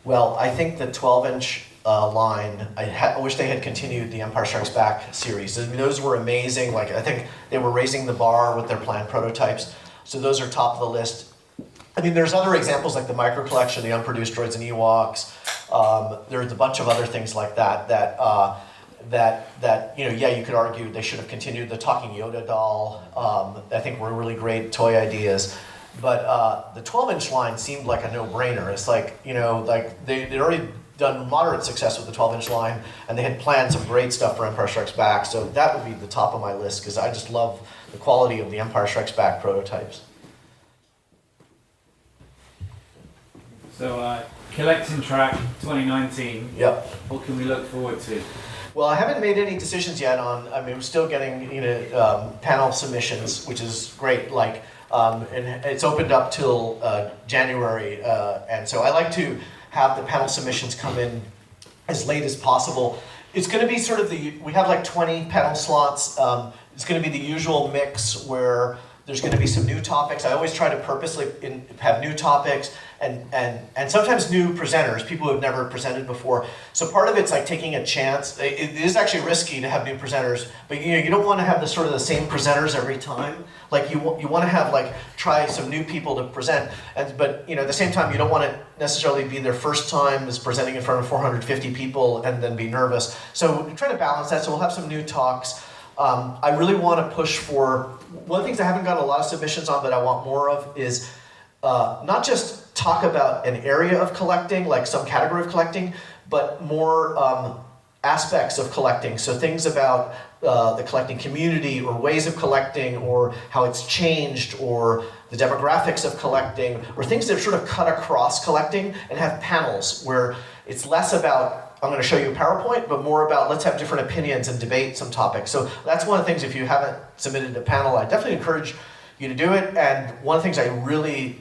the 12-inch line, I wish they had continued the Empire Strikes Back series. I mean, those were amazing. Like, I think they were raising the bar with their planned prototypes. So those are top of the list. I mean, there's other examples like the Micro Collection, the Unproduced Droids and Ewoks. There's a bunch of other things like that you could argue they should have continued. The Talking Yoda doll, I think were really great toy ideas. But the 12-inch line seemed like a no-brainer. It's like, they'd already done moderate success with the 12-inch line, and they had planned some great stuff for Empire Strikes Back. So that would be the top of my list, because I just love the quality of the Empire Strikes Back prototypes. So, Collecting Track 2019. Yep. What can we look forward to? Well, I haven't made any decisions yet we're still getting, panel submissions, which is great. And it's opened up till January. And so I like to have the panel submissions come in as late as possible. It's going to be sort of we have like 20 panel slots. It's going to be the usual mix where there's going to be some new topics. I always try to purposely have new topics and sometimes new presenters, people who have never presented before. So part of it's like taking a chance. It is actually risky to have new presenters, but you don't want to have the same presenters every time. Like you want to have try some new people to present, but at the same time you don't want to necessarily be their first time as presenting in front of 450 people and then be nervous. So we try to balance that. So we'll have some new talks. I really want to push for, one of the things I haven't gotten a lot of submissions on but I want more of is not just talk about an area of collecting, like some category of collecting, but more aspects of collecting. So things about the collecting community or ways of collecting or how it's changed or the demographics of collecting or things that sort of cut across collecting and have panels where it's less about I'm going to show you a PowerPoint, but more about let's have different opinions and debate some topics. So that's one of the things, if you haven't submitted a panel, I definitely encourage you to do it. And one of the things I really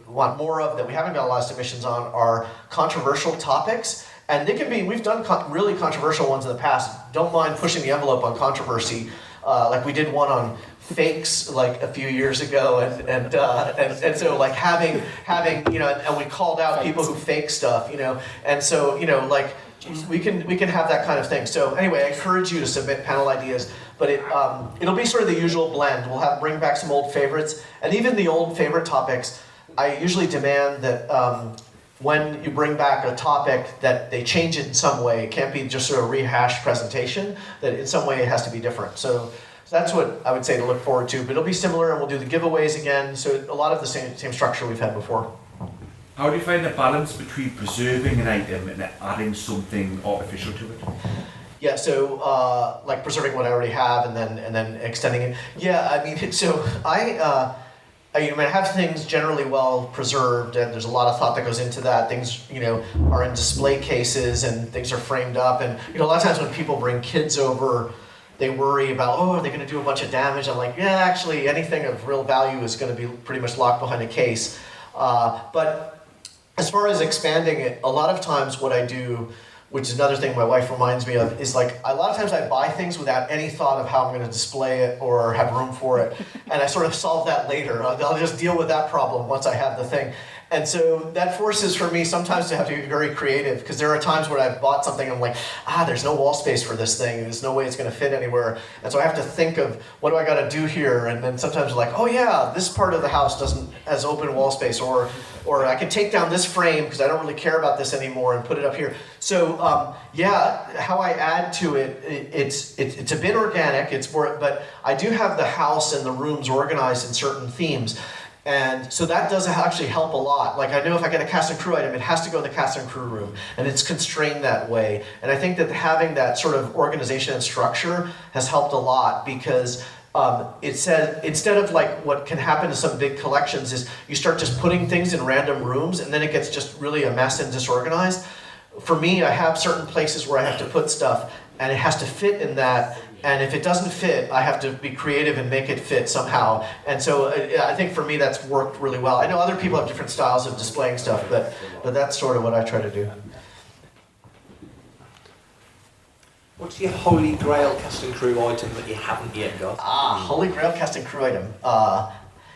want more of that we haven't got a lot of submissions on are controversial topics. And they can be, we've done really controversial ones in the past. Don't mind pushing the envelope on controversy. Like we did one on fakes like a few years ago, and so like having and we called out people who fake stuff, and so we can have that kind of thing. So anyway, I encourage you to submit panel ideas, but it'll be sort of the usual blend. We'll bring back some old favorites, and even the old favorite topics. I usually demand that when you bring back a topic that they change it in some way. It can't be just sort of a rehashed presentation, that in some way it has to be different. So that's what I would say to look forward to, but it'll be similar, and we'll do the giveaways again, so a lot of the same structure we've had before. How do you find the balance between preserving an item and adding something artificial to it? Yeah, so like preserving what I already have and then extending it. Yeah, I mean, so I have things generally well preserved, and there's a lot of thought that goes into that. Things, are in display cases, and things are framed up. And a lot of times when people bring kids over, they worry about, are they going to do a bunch of damage? I'm like, yeah, actually, anything of real value is going to be pretty much locked behind a case. But as far as expanding it, a lot of times what I do, which is another thing my wife reminds me of, is like a lot of times I buy things without any thought of how I'm going to display it or have room for it, and I sort of solve that later. I'll just deal with that problem once I have the thing. And so that forces for me sometimes to have to be very creative, because there are times where I've bought something and I'm like, there's no wall space for this thing. There's no way it's going to fit anywhere. And so I have to think of, what do I got to do here? And then sometimes like, this part of the house has open wall space, or I can take down this frame because I don't really care about this anymore and put it up here. So how I add to it, it's a bit organic. But I do have the house and the rooms organized in certain themes. And so that does actually help a lot. Like I know if I get a cast and crew item, it has to go in the cast and crew room, and it's constrained that way. And I think that having that sort of organization and structure has helped a lot, because it says, instead of like what can happen to some big collections is you start just putting things in random rooms and then it gets just really a mess and disorganized. For me, I have certain places where I have to put stuff and it has to fit in that. And if it doesn't fit, I have to be creative and make it fit somehow. And so I think for me that's worked really well. I know other people have different styles of displaying stuff, but that's sort of what I try to do. What's your holy grail cast and crew item that you haven't yet got? Holy grail cast and crew item. Yeah,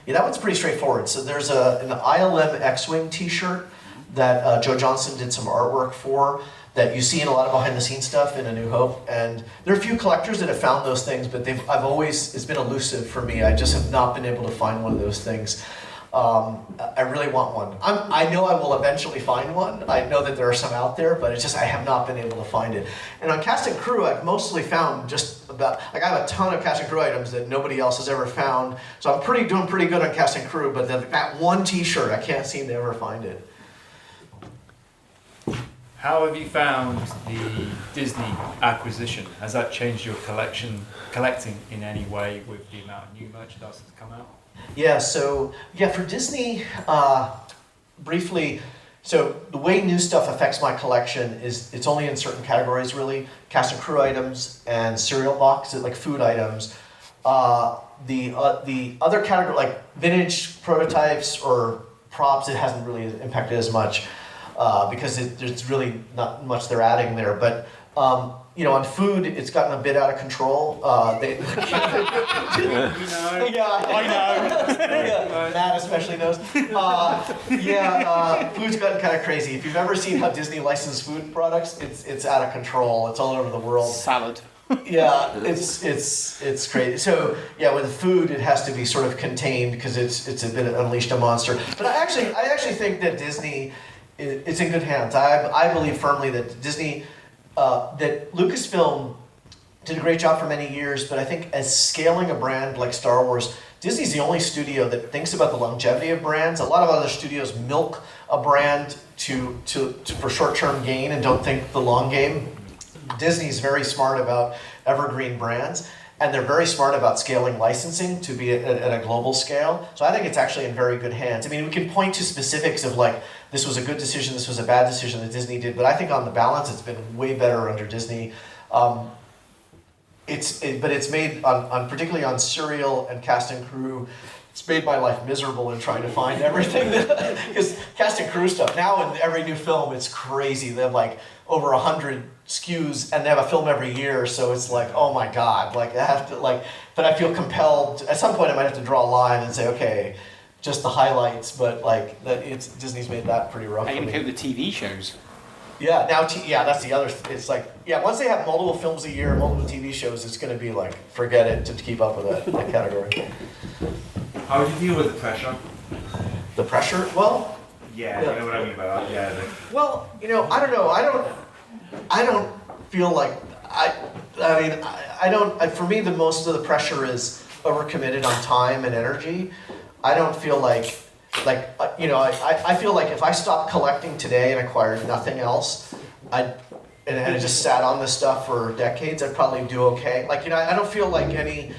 that one's pretty straightforward. So there's an ILM X-Wing t-shirt that Joe Johnson did some artwork for that you see in a lot of behind-the-scenes stuff in A New Hope. And there are a few collectors that have found those things, but it's been elusive for me. I just have not been able to find one of those things. I really want one. I know I will eventually find one. I know that there are some out there, but it's just I have not been able to find it. And on cast and crew, I've mostly found just about, like I have a ton of cast and crew items that nobody else has ever found. So I'm doing pretty good on cast and crew, but that one t-shirt, I can't seem to ever find it. How have you found the Disney acquisition? Has that changed your collecting in any way with the amount of new merchandise that's come out? Yeah, for Disney, briefly, so the way new stuff affects my collection is it's only in certain categories really, cast and crew items and cereal boxes, like food items. The other category, like vintage prototypes or props, it hasn't really impacted as much because there's really not much they're adding there. But on food, it's gotten a bit out of control. I know. Matt especially knows. Food's gotten kind of crazy. If you've ever seen how Disney licenses food products, it's out of control. It's all over the world. Salad. Yeah, it's crazy. So with food, it has to be sort of contained because it's a bit unleashed a monster. But I actually think that Disney, it's in good hands. I believe firmly that Disney. That Lucasfilm did a great job for many years, but I think as scaling a brand like Star Wars, Disney's the only studio that thinks about the longevity of brands. A lot of other studios milk a brand for short-term gain and don't think the long game. Disney's very smart about evergreen brands, and they're very smart about scaling licensing to be at a global scale. So I think it's actually in very good hands. I mean, we can point to specifics of like, this was a good decision, this was a bad decision that Disney did, but I think on the balance, it's been way better under Disney. But it's made, particularly on cereal and cast and crew, it's made my life miserable in trying to find everything. Because cast and crew stuff, now in every new film, it's crazy. They have like over 100 SKUs and they have a film every year, so it's like, oh my God, like I have to but I feel compelled, at some point I might have to draw a line and say, okay, just the highlights, but like Disney's made that pretty rough. How are you for going to me. put the TV shows? Yeah, now that's the other. It's like once they have multiple films a year, multiple TV shows, it's going to be like forget it to keep up with that category. How would you deal with the pressure? The pressure? Well. Yeah, you know what I mean by that. Yeah. Well, I don't know. I don't feel like I don't. For me, most of the pressure is overcommitted on time and energy. I don't feel like I feel like if I stopped collecting today and acquired nothing else, and I just sat on this stuff for decades, I'd probably do okay. I don't feel like any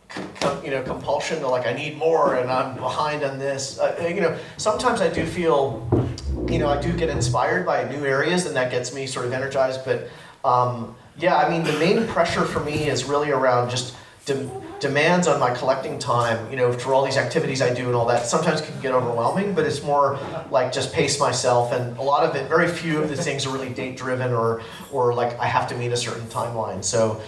compulsion to I need more and I'm behind on this. Sometimes I do feel, I do get inspired by new areas and that gets me sort of energized. But the main pressure for me is really around just demands on my collecting time, for all these activities I do and all that. Sometimes can get overwhelming, but it's more like just pace myself, and a lot of it, very few of the things are really date driven or like I have to meet a certain timeline. So,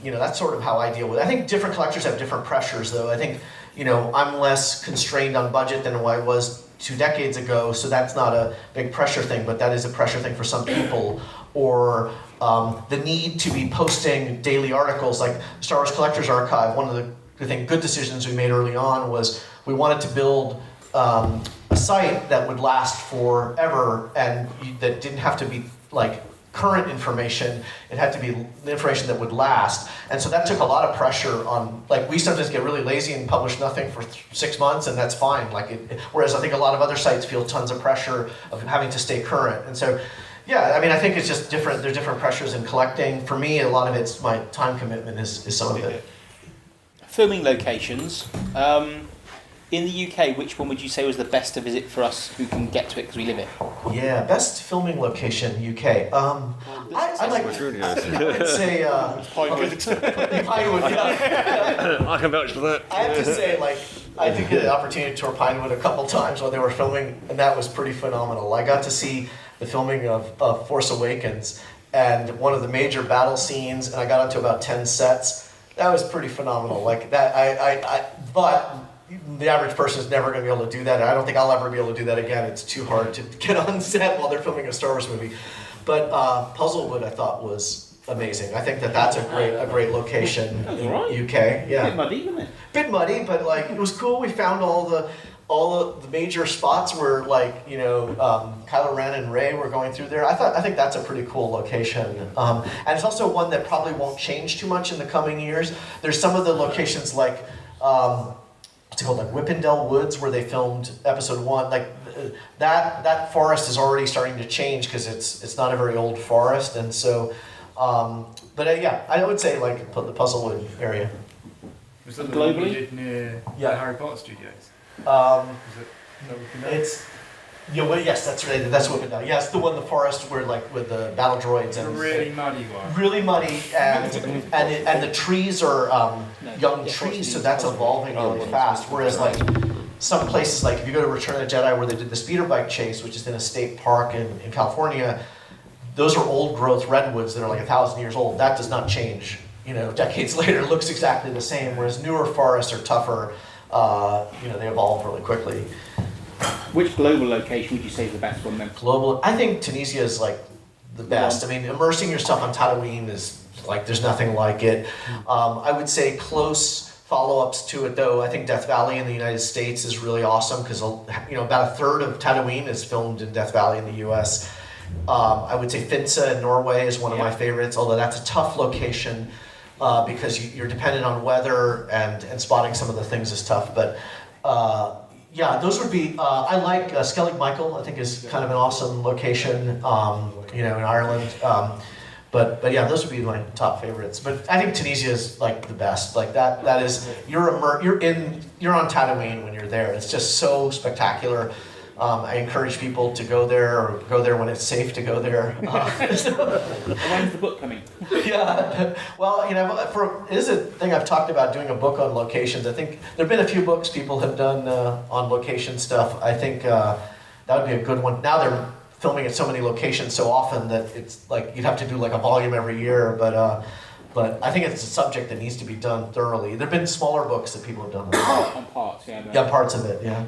that's sort of how I deal with it. I think different collectors have different pressures though. I think, I'm less constrained on budget than I was 2 decades ago, so that's not a big pressure thing, but that is a pressure thing for some people. Or the need to be posting daily articles, like Star Wars Collector's Archive. One of the good decisions we made early on was we wanted to build a site that would last forever and that didn't have to be like current information. It had to be the information that would last. And so that took a lot of pressure on, we sometimes get really lazy and publish nothing for 6 months, and that's fine. Whereas I think a lot of other sites feel tons of pressure of having to stay current. And so, I think it's just different. There's different pressures in collecting. For me, a lot of it's my time commitment is some of it. filming locations. In the UK, which one would you say was the best to visit for us who can get to it because we live it? Yeah, best filming location UK. I like. I'd say Pinewood. Pinewood. Yeah. I can vouch for that. I have to say, like, I did get an opportunity to tour Pinewood a couple times while they were filming, and that was pretty phenomenal. I got to see the filming of Force Awakens and one of the major battle scenes, and I got onto about 10 sets. That was pretty phenomenal. Like that, but the average person is never going to be able to do that. I don't think I'll ever be able to do that again. It's too hard to get on set while they're filming a Star Wars movie. But Puzzlewood, I thought, was amazing. I think that's a great location in UK. Yeah, Bit muddy, isn't it? Bit muddy, but like it was cool. We found all the major spots where, like, Kylo Ren and Rey were going through there. I think that's a pretty cool location, and it's also one that probably won't change too much in the coming years. There's some of the locations like. What's it called, like Whippendale Woods, where they filmed Episode 1. Like that forest is already starting to change because it's not a very old forest, and so. Yeah, I would say like the Puzzlewood area. Was that the one you did near the Harry Potter studios? It's. Yeah, well, yes, that's right. That's Whippendale. Yes, the one, the forest where, like, with the battle droids and really muddy one. Really muddy, and the trees are young trees, so that's evolving really fast. Whereas, like, some places, like if you go to Return of the Jedi, where they did the speeder bike chase, which is in a state park in California, those are old growth redwoods that are like 1,000 years old. That does not change. Decades later, it looks exactly the same. Whereas newer forests are tougher. They evolve really quickly. Which global location would you say is the best one then? Global, I think Tunisia is like the best. I mean, immersing yourself on Tatooine is like, there's nothing like it. I would say close follow-ups to it though, I think Death Valley in the United States is really awesome because, about a third of Tatooine is filmed in Death Valley in the US. I would say Fantha in Norway is one of my favorites, although that's a tough location because you're dependent on weather and spotting some of the things is tough. But yeah, those would be. I like Skellig Michael. I think is kind of an awesome location, in Ireland. But yeah, those would be my top favorites. But I think Tunisia is like the best. Like that. That is you're on Tatooine when you're there. It's just so spectacular. I encourage people to go there or go there when it's safe to go there. When's the book coming? Yeah, well, it is a thing I've talked about, doing a book on locations. I think there have been a few books people have done on location stuff. I think that would be a good one. Now they're filming at so many locations so often that it's like you'd have to do like a volume every year. But I think it's a subject that needs to be done thoroughly. There have been smaller books that people have done. On parts, yeah. Yeah, parts of it, yeah.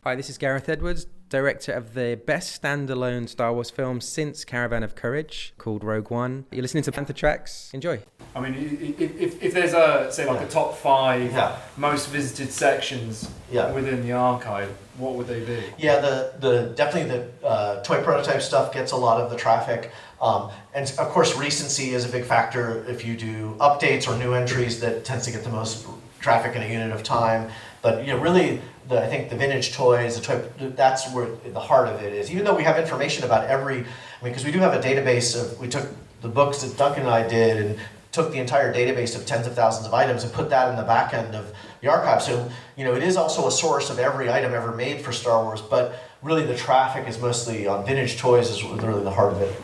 Hi, this is Gareth Edwards, director of the best standalone Star Wars film since Caravan of Courage, called Rogue One. You're listening to Fantha Tracks. Enjoy. I mean, if there's a top 5 most visited sections within the archive, what would they be? Yeah, definitely the toy prototype stuff gets a lot of the traffic. And of course, recency is a big factor. If you do updates or new entries, that tends to get the most traffic in a unit of time. But really, I think the vintage toys, that's where the heart of it is. Even though we have information about because we do have a database we took the books that Duncan and I did and took the entire database of tens of thousands of items and put that in the back end of the archive. So, it is also a source of every item ever made for Star Wars, but really the traffic is mostly on vintage toys is really the heart of it.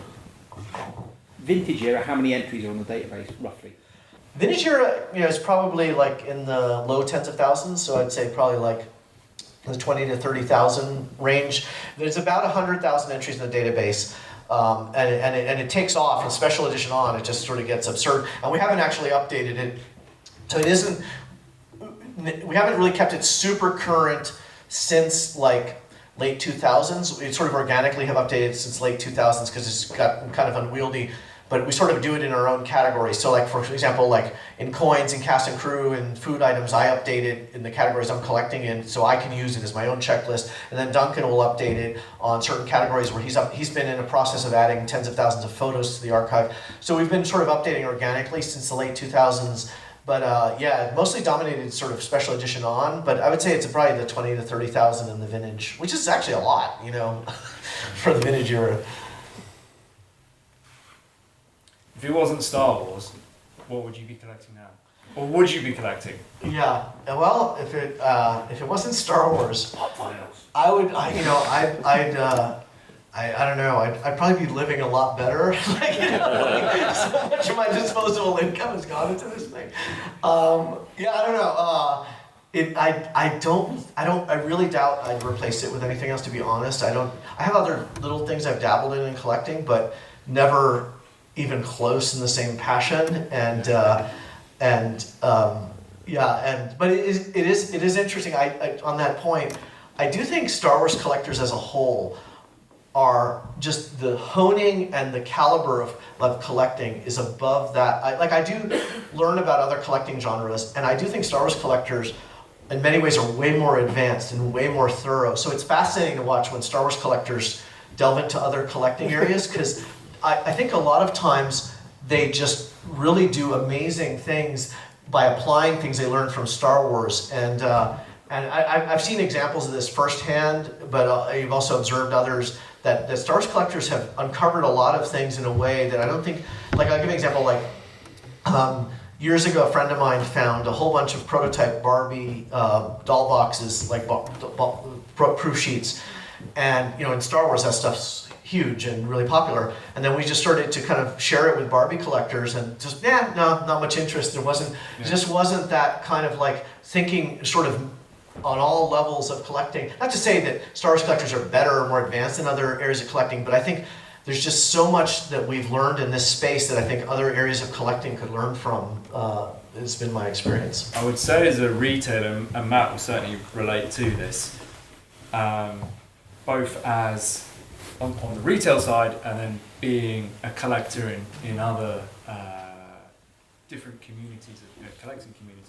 Vintage era, how many entries are on the database, roughly? Vintage era, is probably like in the low tens of thousands, so I'd say probably like the 20 to 30,000 range. There's about 100,000 entries in the database, and it takes off from special edition on. It just sort of gets absurd, and we haven't actually updated it, so it isn't. We haven't really kept it super current since like late 2000s. We sort of organically have updated since late 2000s because it's got kind of unwieldy. But we sort of do it in our own categories. So like, for example, like in coins and cast and crew and food items, I update it in the categories I'm collecting in so I can use it as my own checklist. And then Duncan will update it on certain categories where he's been in a process of adding tens of thousands of photos to the archive. So we've been sort of updating organically since the late 2000s. But mostly dominated sort of special edition on. But I would say it's probably the 20 to 30,000 in the vintage, which is actually a lot, for the vintage era. If it wasn't Star Wars, what would you be collecting now? Or would you be collecting? Yeah. Well, if it wasn't Star Wars, I would. I don't know. I'd probably be living a lot better. So much of my disposable income has gone into this thing. Yeah, I don't know. I really doubt I'd replace it with anything else. To be honest, I have other little things I've dabbled in collecting, but never even close in the same passion. But it is interesting. I on that point, I do think Star Wars collectors as a whole are just the honing and the caliber of collecting is above that. I do learn about other collecting genres, and I do think Star Wars collectors in many ways are way more advanced and way more thorough. So it's fascinating to watch when Star Wars collectors delve into other collecting areas, because I think a lot of times they just really do amazing things by applying things they learned from Star Wars. And I've seen examples of this firsthand, but I've also observed others that Star Wars collectors have uncovered a lot of things in a way that I don't think, I'll give you an example, years ago a friend of mine found a whole bunch of prototype Barbie doll boxes, proof sheets, and in Star Wars that stuff's huge and really popular, and then we just started to kind of share it with Barbie collectors, and just not much interest. It just wasn't that kind of thinking sort of on all levels of collecting. Not to say that Star Wars collectors are better or more advanced in other areas of collecting, but I think there's just so much that we've learned in this space that I think other areas of collecting could learn from. It's been my experience. I would say as a retailer, and Matt will certainly relate to this, both as on the retail side and then being a collector in other different communities, collecting communities.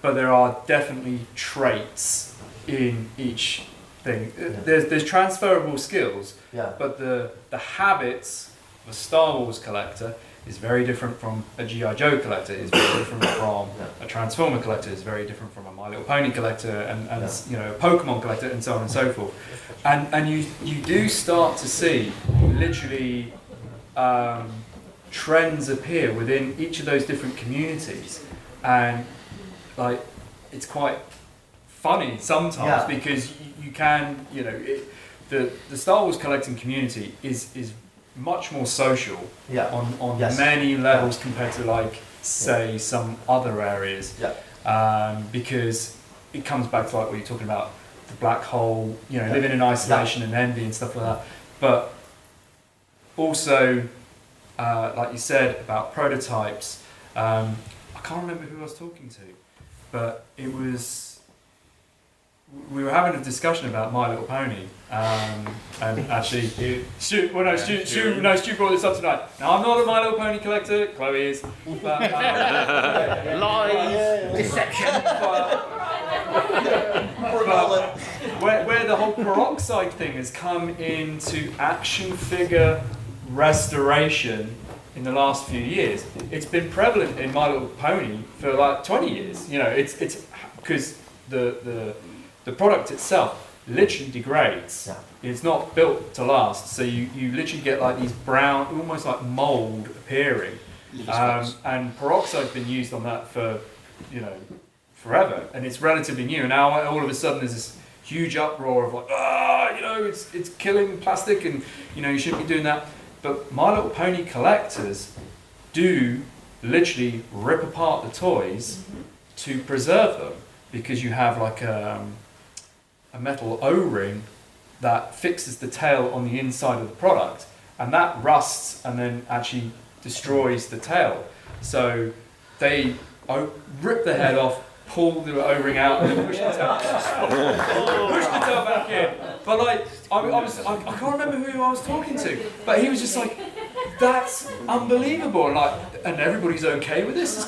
But there are definitely traits in each thing. Yeah. There's transferable skills, but the habits of a Star Wars collector is very different from a G.I. Joe collector, is very different from a Transformer collector, is very different from a My Little Pony collector, and a Pokemon collector, and so on and so forth. And you do start to see literally trends appear within each of those different communities, and it's quite funny sometimes because you can, the Star Wars collecting community is much more social on many levels compared to say some other areas, because it comes back to what you're talking about, the black hole, living in isolation and envy and stuff like that. But also, like you said about prototypes, I can't remember who I was talking to, but it was, we were having a discussion about My Little Pony, and actually, Stu brought this up tonight. Now, I'm not a My Little Pony collector, Chloe is, but lies, deception. But where the whole peroxide thing has come into action figure restoration in the last few years, it's been prevalent in My Little Pony for 20 years. It's because the product itself literally degrades. It's not built to last, so you literally get these brown, almost like mold appearing, and peroxide's been used on that for forever, and it's relatively new. And now all of a sudden there's this huge uproar of it's killing plastic, and you shouldn't be doing that. But My Little Pony collectors do literally rip apart the toys to preserve them, because you have a metal O-ring that fixes the tail on the inside of the product, and that rusts and then actually destroys the tail. So they rip the head off, pull the O-ring out, and then push the tail back in. But I can't remember who I was talking to, but he was just like, that's unbelievable, and everybody's okay with this. It's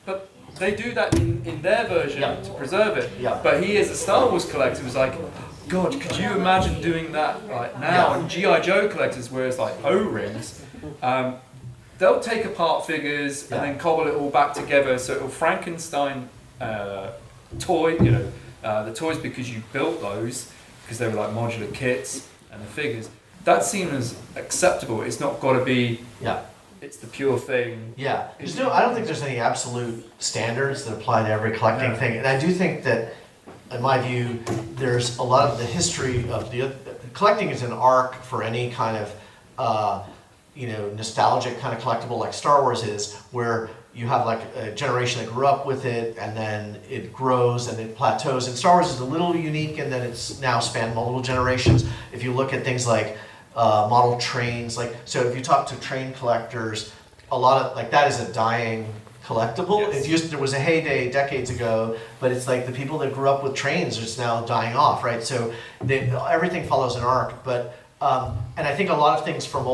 but they do that in their version to preserve it. But he, as a Star Wars collector, was like, God, could you imagine doing that now? And G.I. Joe collectors, where it's O-rings, they'll take apart figures and then cobble it all back together. So it'll Frankenstein toy, the toys, because you built those, because they were modular kits, and the figures. That's seen as acceptable. It's not got to be. it's the pure thing. Yeah, I don't think there's any absolute standards that apply to every collecting thing, and I do think that, in my view, there's a lot of the history of collecting is an arc for any kind of nostalgic kind of collectible like Star Wars is, where you have like a generation that grew up with it, and then it grows and it plateaus. And Star Wars is a little unique in that it's now spanned multiple generations. If you look at things like model trains, so if you talk to train collectors, a lot of that is a dying collectible. Yes. There was a heyday decades ago, but it's like the people that grew up with trains are just now dying off, right? So everything follows an arc, but and I think a lot of things from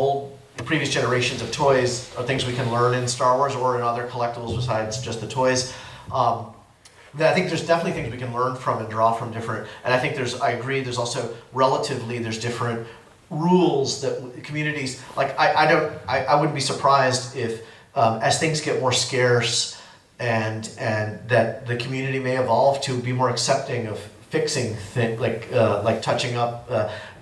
previous generations of toys are things we can learn in Star Wars or in other collectibles besides just the toys. That I think there's definitely things we can learn from and draw from different. And I think I agree. There's also there's different rules that communities I wouldn't be surprised if as things get more scarce and that the community may evolve to be more accepting of fixing things like touching up.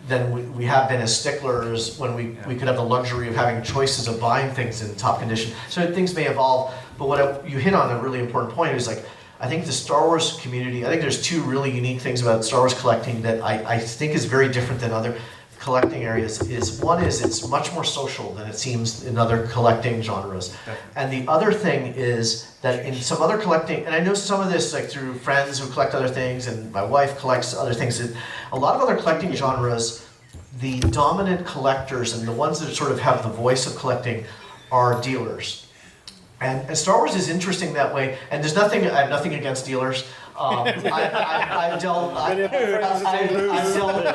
Than we have been as sticklers when we could have the luxury of having choices of buying things in top condition. So things may evolve, but you hit on a really important point is I think the Star Wars community, I think there's two really unique things about Star Wars collecting that I think is very different than other collecting areas. One is it's much more social than it seems in other collecting genres. And the other thing is that in some other collecting, and I know some of this through friends who collect other things, and my wife collects other things, a lot of other collecting genres, the dominant collectors and the ones that sort of have the voice of collecting are dealers. And Star Wars is interesting that way, and I have nothing against dealers. I've dealt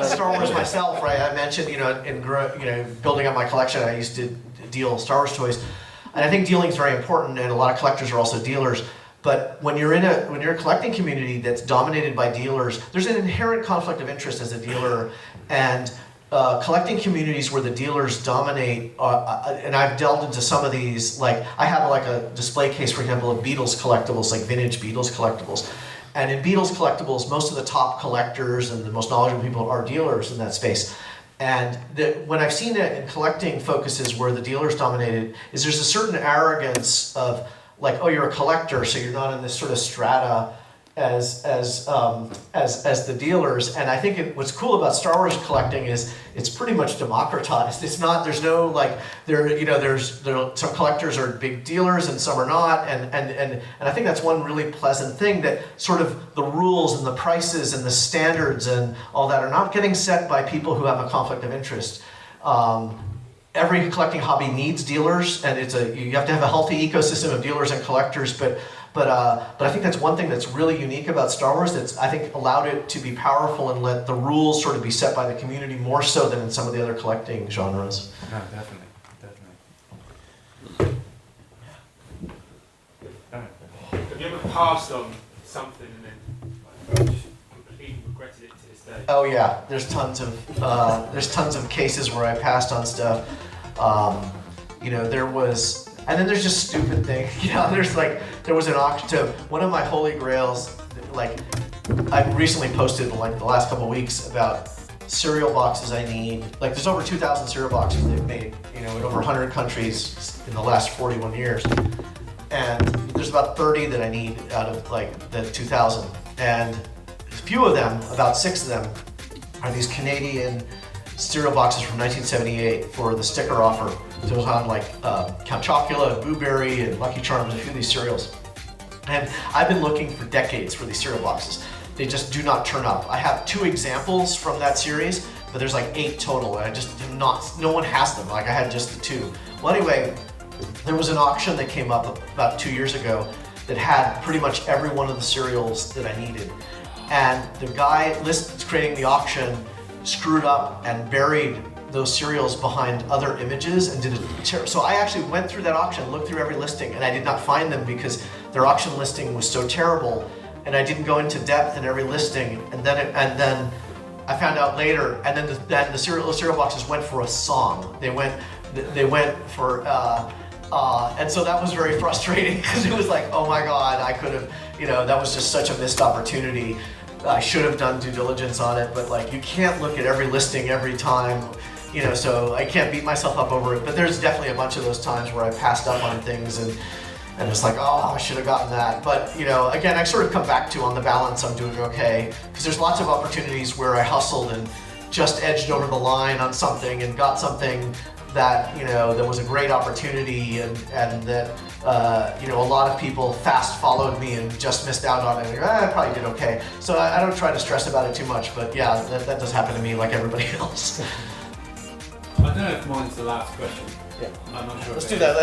Star Wars myself, right? I mentioned, in building up my collection, I used to deal Star Wars toys, and I think dealing is very important, and a lot of collectors are also dealers. But when you're a collecting community that's dominated by dealers, there's an inherent conflict of interest as a dealer, and collecting communities where the dealers dominate, and I've delved into some of these. I have a display case, for example, of Beatles collectibles, like vintage Beatles collectibles. And in Beatles collectibles, most of the top collectors and the most knowledgeable people are dealers in that space. And when I've seen it in collecting focuses where the dealers dominated, there's a certain arrogance of you're a collector, so you're not in this sort of strata as the dealers. And I think what's cool about Star Wars collecting is it's pretty much democratized. It's not, there's no there's some collectors are big dealers and some are not, and I think that's one really pleasant thing, that sort of the rules and the prices and the standards and all that are not getting set by people who have a conflict of interest. Every collecting hobby needs dealers, and you have to have a healthy ecosystem of dealers and collectors, but I think that's one thing that's really unique about Star Wars that's, I think, allowed it to be powerful and let the rules sort of be set by the community more so than in some of the other collecting genres. No, definitely. Have you ever passed on something and then just completely regretted it to this day? Oh yeah, there's tons of cases where I passed on stuff. There was, and then there's just stupid things. There was an auction to one of my holy grails. I recently posted the last couple of weeks about cereal boxes I need. There's over 2,000 cereal boxes they've made, in over 100 countries in the last 41 years. And there's about 30 that I need out of the 2,000. And a few of them, about 6 of them, are these Canadian cereal boxes from 1978 for the sticker offer. So it was on Count Chocula and Boo Berry and Lucky Charms, a few of these cereals. And I've been looking for decades for these cereal boxes. They just do not turn up. I have 2 examples from that series, but there's 8 total, and I just did not, no one has them. I had just the 2. Well, anyway, there was an auction that came up about 2 years ago that had pretty much every one of the cereals that I needed. And the guy creating the auction screwed up and buried those cereals behind other images and did a so I actually went through that auction, looked through every listing, and I did not find them because their auction listing was so terrible, and I didn't go into depth in every listing, and then I found out later, and then the cereal boxes went for a song. They went for and so that was very frustrating because it was oh my God, I could have, that was just such a missed opportunity. I should have done due diligence on it, but you can't look at every listing every time. so I can't beat myself up over it. But there's definitely a bunch of those times where I passed up on things and it's like, oh, I should have gotten that. But, again, I sort of come back to, on the balance, I'm doing okay. Because there's lots of opportunities where I hustled and just edged over the line on something and got something that, that was a great opportunity and that, a lot of people fast followed me and just missed out on it. I probably did okay. So I don't try to stress about it too much, but yeah, that does happen to me like everybody else. I don't know if mine's the last question. Yeah. I'm not sure. Let's do that.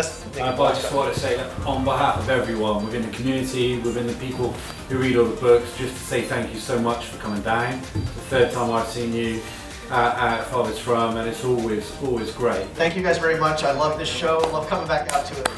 But I just want to say that on behalf of everyone within the community, within the people who read all the books, just to say thank you so much for coming down. It's the third time I've seen you at Farthest From, and it's always great. Thank you guys very much. I love this show. Love coming back out to it.